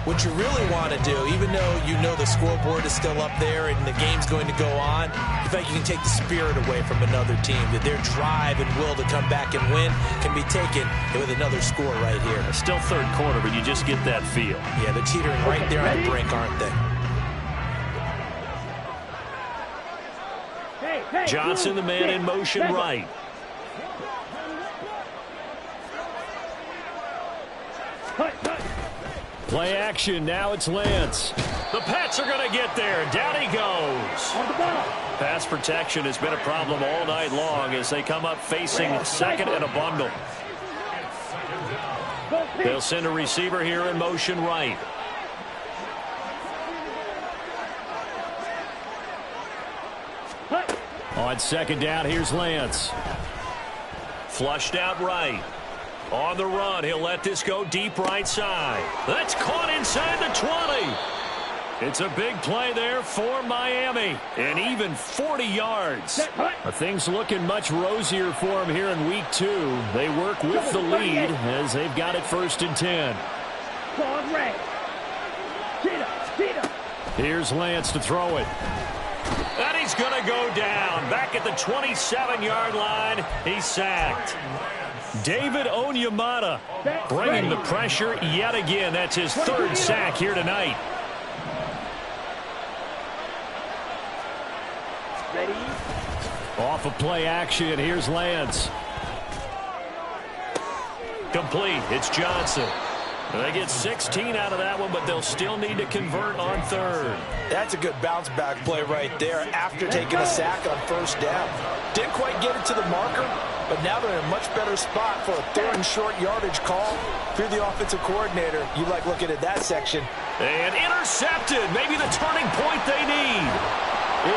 Speaker 6: what you really want to do, even though you know the scoreboard is still up there and the game's going to go on, in fact, you can take the spirit away from another team, that their drive and will to come back and win can be taken with another score right here.
Speaker 3: It's still 3rd quarter, but you just get that feel.
Speaker 6: Yeah, they're teetering right there on the brink, aren't they?
Speaker 3: Johnson, the man in motion right. Play action, now it's Lance. The Pats are going to get there. Down he goes. Pass protection has been a problem all night long as they come up facing 2nd and a bundle. They'll send a receiver here in motion right. On 2nd down, here's Lance. Flushed out right. On the run, he'll let this go deep right side. That's caught inside the 20. It's a big play there for Miami. And even 40 yards. Things looking much rosier for them here in week 2. They work with the lead as they've got it 1st and 10. Here's Lance to throw it. And he's going to go down. Back at the 27-yard line, he's sacked. David Onyemata bringing the pressure yet again. That's his 3rd sack here tonight. Off of play action, here's Lance. Complete, it's Johnson. They get 16 out of that one, but they'll still need to convert on 3rd.
Speaker 6: That's a good bounce-back play right there after taking a sack on 1st down. Didn't quite get it to the marker, but now they're in a much better spot for a 3rd and short yardage call. If you're the offensive coordinator, you like looking at that section.
Speaker 3: And intercepted, maybe the turning point they need.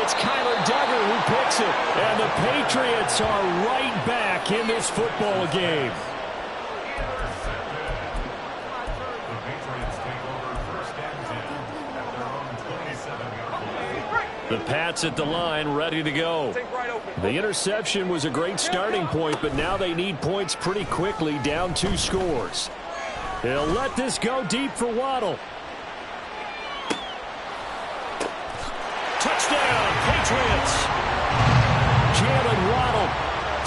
Speaker 3: It's Kyler Duggar who picks it, and the Patriots are right back in this football game. The Pats at the line, ready to go. The interception was a great starting point, but now they need points pretty quickly, down 2 scores. They'll let this go deep for Waddle. Touchdown, Patriots. Jalen Waddle,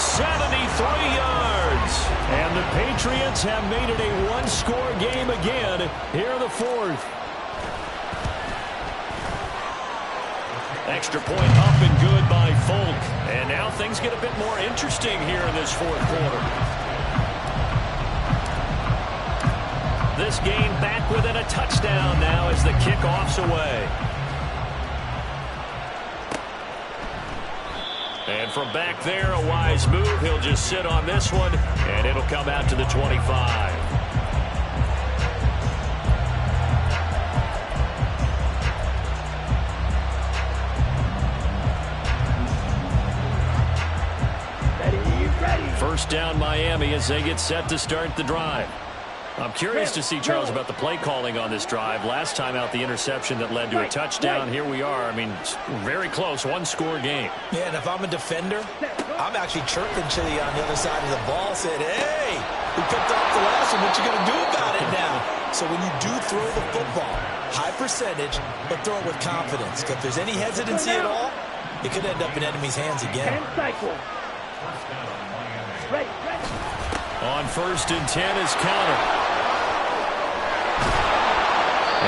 Speaker 3: 73 yards. And the Patriots have made it a 1-score game again here in the 4th. Extra point up and good by Folk. And now things get a bit more interesting here in this 4th quarter. This game back within a touchdown now as the kickoff's away. And from back there, a wise move. He'll just sit on this one, and it'll come out to the 25. First down Miami as they get set to start the drive. I'm curious to see, Charles, about the play calling on this drive. Last time out, the interception that led to a touchdown. Here we are. I mean, very close, 1-score game.
Speaker 6: Yeah, and if I'm a defender, I'm actually chirping to the on the other side of the ball, said, hey, we picked off the last one. What you going to do about it now? So when you do throw the football, high percentage, but throw it with confidence. Because if there's any hesitancy at all, it could end up in enemy's hands again.
Speaker 3: On 1st and 10 is counter.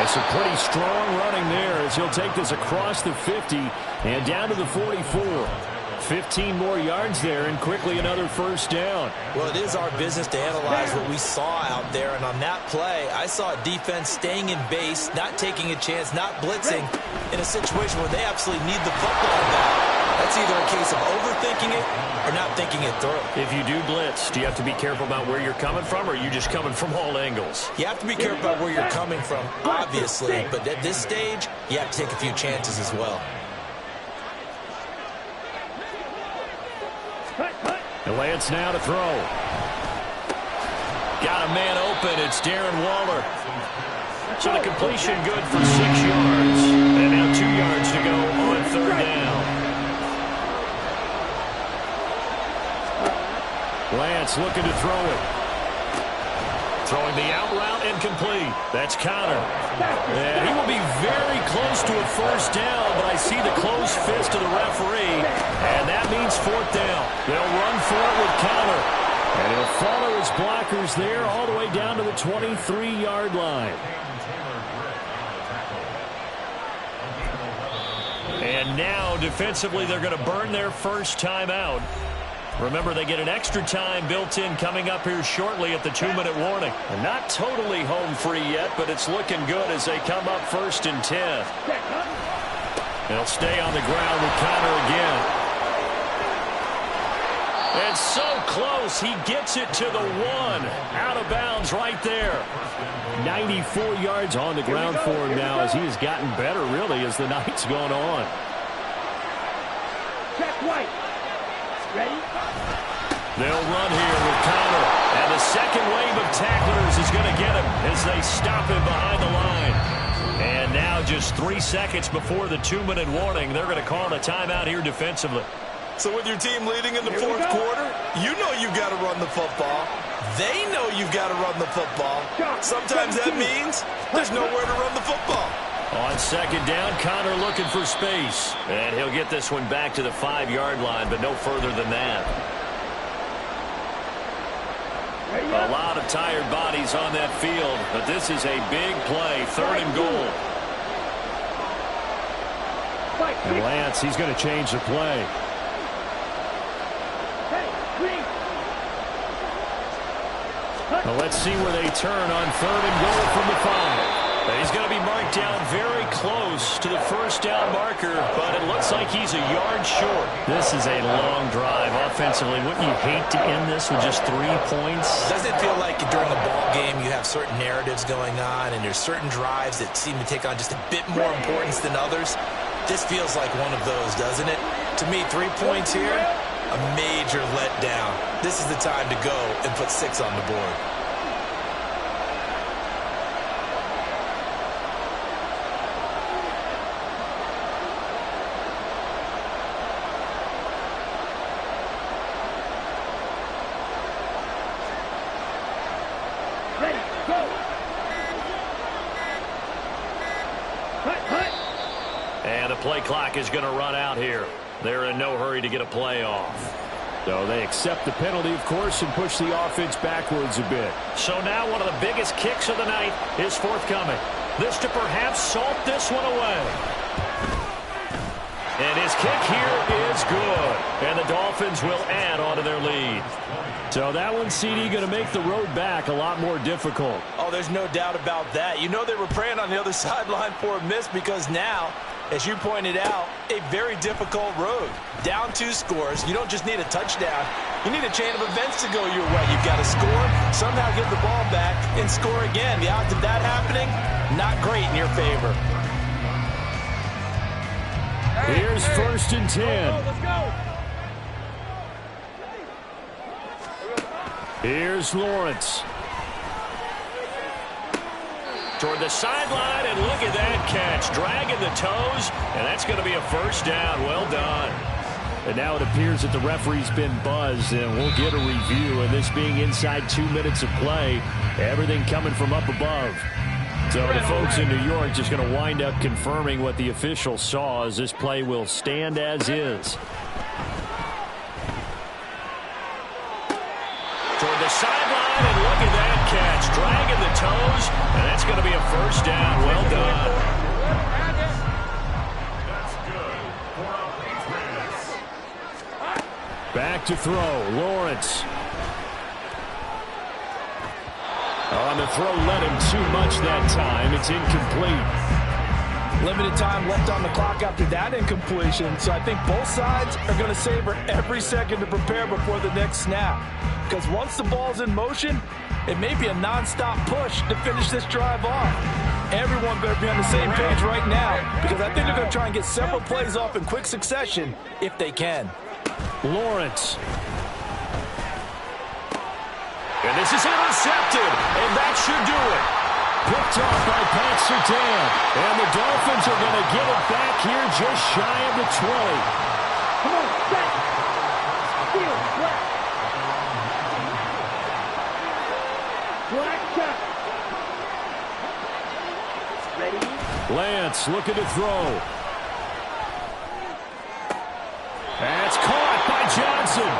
Speaker 3: It's a pretty strong running there as he'll take this across the 50 and down to the 44. 15 more yards there and quickly another 1st down.
Speaker 6: Well, it is our business to analyze what we saw out there. And on that play, I saw a defense staying in base, not taking a chance, not blitzing in a situation where they absolutely need the football back. That's either a case of overthinking it or not thinking it through.
Speaker 3: If you do blitz, do you have to be careful about where you're coming from, or are you just coming from all angles?
Speaker 6: You have to be careful about where you're coming from, obviously. But at this stage, you have to take a few chances as well.
Speaker 3: Lance now to throw. Got a man open. It's Darren Waller. So the completion good for 6 yards. And now 2 yards to go on third down. Lance looking to throw it. Throwing the out route incomplete. That's Connor. And he will be very close to a first down, but I see the closed fist of the referee, and that means fourth down. They'll run for it with Connor. And he'll follow his blockers there all the way down to the 23-yard line. And now, defensively, they're going to burn their first time out. Remember, they get an extra time built in coming up here shortly at the 2-minute warning. And not totally home free yet, but it's looking good as they come up 1st and 10. They'll stay on the ground with Connor again. And so close, he gets it to the 1. Out of bounds right there. 94 yards on the ground for him now as he has gotten better, really, as the night's gone on.
Speaker 10: Check White. Ready?
Speaker 3: They'll run here with Connor. And the second wave of tacklers is going to get him as they stop him behind the line. And now just 3 seconds before the 2-minute warning, they're going to call a timeout here defensively.
Speaker 5: So with your team leading in the fourth quarter, you know you've got to run the football. They know you've got to run the football. Sometimes that means there's nowhere to run the football.
Speaker 3: On second down, Connor looking for space. And he'll get this one back to the 5-yard line, but no further than that. A lot of tired bodies on that field, but this is a big play, 3rd and goal.
Speaker 11: And Lance, he's going to change the play. Well, let's see where they turn on 3rd and goal from the 5.
Speaker 3: He's going to be marked down very close to the first down marker, but it looks like he's a yard short.
Speaker 11: This is a long drive offensively. Wouldn't you hate to end this with just 3 points?
Speaker 6: Doesn't it feel like during a ball game you have certain narratives going on and there's certain drives that seem to take on just a bit more importance than others? This feels like one of those, doesn't it? To me, 3 points here, a major letdown. This is the time to go and put 6 on the board.
Speaker 3: And the play clock is going to run out here. They're in no hurry to get a play off.
Speaker 11: So they accept the penalty, of course, and push the offense backwards a bit.
Speaker 3: So now one of the biggest kicks of the night is forthcoming. This to perhaps salt this one away. And his kick here is good. And the Dolphins will add on to their lead.
Speaker 11: So that one, CD, going to make the road back a lot more difficult.
Speaker 6: Oh, there's no doubt about that. You know they were praying on the other sideline for a miss because now, as you pointed out, a very difficult road. Down 2 scores. You don't just need a touchdown. You need a chain of events to go your way. You've got to score, somehow get the ball back, and score again. The odds of that happening, not great in your favor.
Speaker 11: Here's 1st and 10.
Speaker 10: Let's go.
Speaker 11: Here's Lawrence.
Speaker 3: Toward the sideline, and look at that catch. Dragging the toes, and that's going to be a first down. Well done.
Speaker 11: And now it appears that the referee's been buzzed, and we'll get a review. And this being inside 2 minutes of play, everything coming from up above. So the folks in New York just going to wind up confirming what the official saw, as this play will stand as is.
Speaker 3: Toward the sideline, and look at that catch. Dragging the toes, and that's going to be a first down. Well done.
Speaker 11: Back to throw. Lawrence. On the throw, led him too much that time. It's incomplete.
Speaker 6: Limited time left on the clock after that incompletion, so I think both sides are going to savor every second to prepare before the next snap. Because once the ball's in motion, it may be a non-stop push to finish this drive off. Everyone better be on the same page right now, because I think they're going to try and get several plays off in quick succession if they can.
Speaker 11: Lawrence.
Speaker 3: And this is intercepted, and that should do it. Picked off by Pat Surtain. And the Dolphins are going to get it back here just shy of the 20.
Speaker 10: Come on, set. Steal, black. Black check. Ready?
Speaker 3: Lance looking to throw. That's caught by Johnson.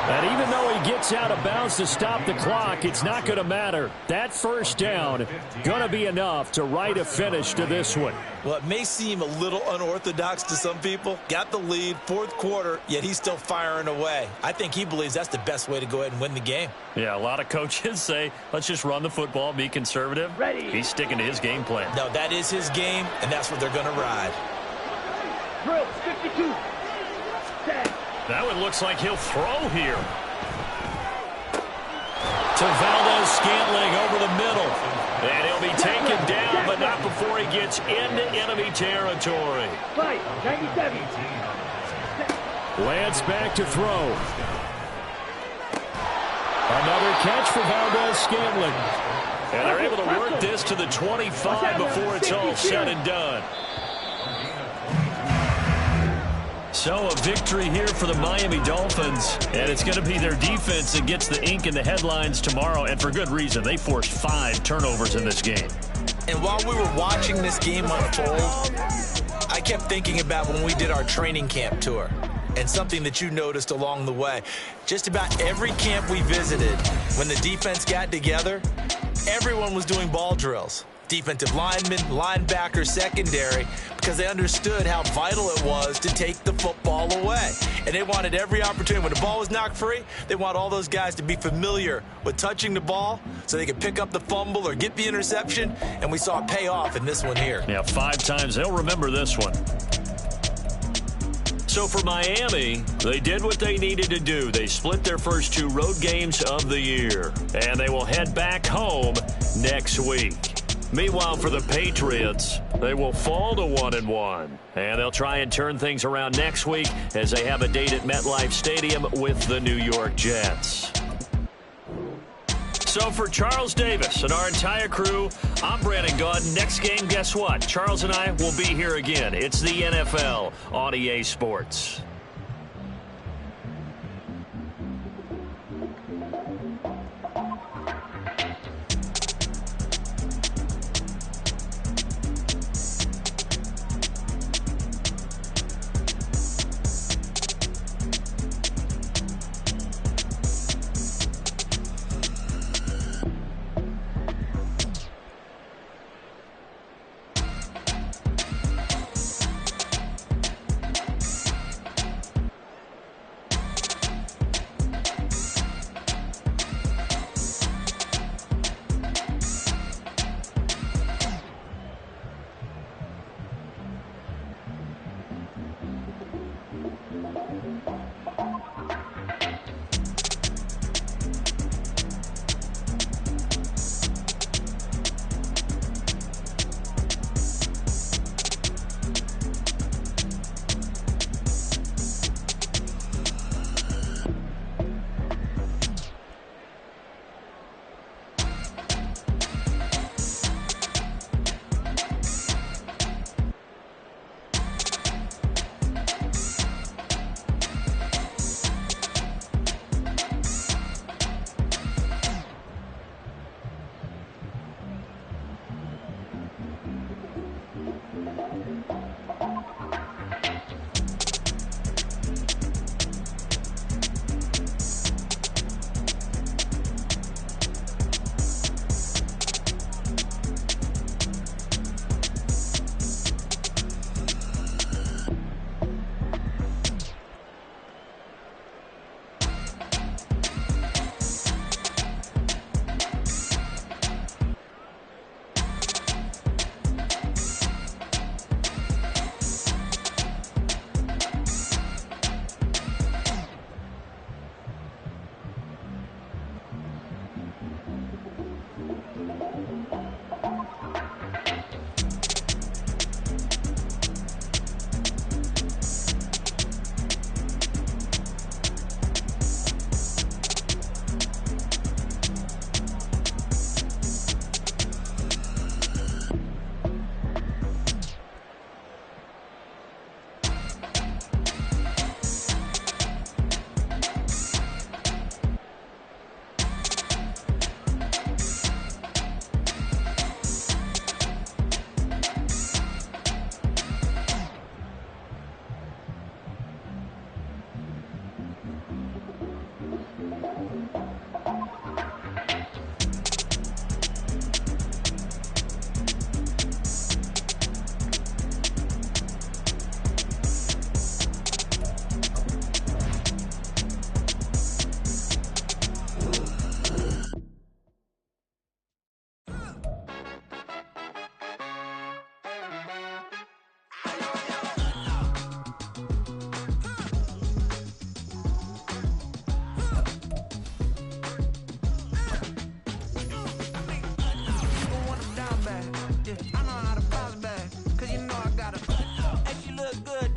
Speaker 3: And even though he gets out of bounds to stop the clock, it's not going to matter. That first down going to be enough to write a finish to this one.
Speaker 5: Well, it may seem a little unorthodox to some people. Got the lead, fourth quarter, yet he's still firing away. I think he believes that's the best way to go ahead and win the game.
Speaker 3: Yeah, a lot of coaches say, let's just run the football, be conservative.
Speaker 10: Ready.
Speaker 3: He's sticking to his game plan.
Speaker 5: No, that is his game, and that's what they're going to ride.
Speaker 10: Drill, 52. Set.
Speaker 3: That one looks like he'll throw here. To Valdez-Scantling over the middle. And he'll be taken down, but not before he gets into enemy territory.
Speaker 10: Fight, 97.
Speaker 3: Lance back to throw. Another catch for Valdez-Scantling. And they're able to work this to the 25 before it's all said and done. So a victory here for the Miami Dolphins, and it's going to be their defense that gets the ink in the headlines tomorrow, and for good reason. They forced 5 turnovers in this game.
Speaker 5: And while we were watching this game unfold, I kept thinking about when we did our training camp tour, and something that you noticed along the way. Just about every camp we visited, when the defense got together, everyone was doing ball drills. Defensive linemen, linebackers, secondary, because they understood how vital it was to take the football away. And they wanted every opportunity. When the ball was knocked free, they want all those guys to be familiar with touching the ball so they could pick up the fumble or get the interception. And we saw it pay off in this one here.
Speaker 3: Yeah, 5 times. They'll remember this one. So for Miami, they did what they needed to do. They split their first 2 road games of the year. And they will head back home next week. Meanwhile, for the Patriots, they will fall to 1-1. And they'll try and turn things around next week as they have a date at MetLife Stadium with the New York Jets. So for Charles Davis and our entire crew, I'm Brandon Gaudin. Next game, guess what? Charles and I will be here again. It's the NFL on EA Sports.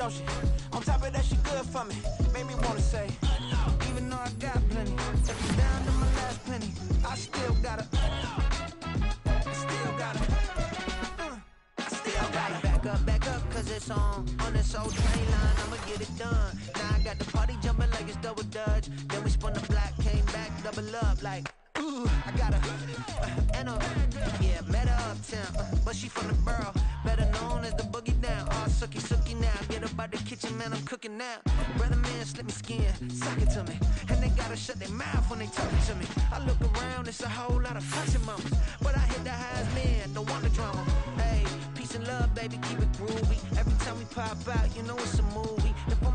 Speaker 7: she? On top of that, she good for me. Made me wanna say, even though I got plenty, down to my last penny, I still gotta, back up, cause it's on this old train line, I'ma get it done. Now I got the party jumping like it's double dutch. Then we spun the block, came back, double up like, ooh, I got a, yeah, met her uptown, but she from the borough, better known as the boogie down. All sucky now, get up out the kitchen, man, I'm cooking now. Brother man, slip me skin, suck it to me, and they gotta shut their mouth when they talking to me. I look around, it's a whole lot of fussing mamas, but I hit the highest man, don't want the drama. Hey, peace and love, baby, keep it groovy. Every time we pop out, you know it's a movie. If I'm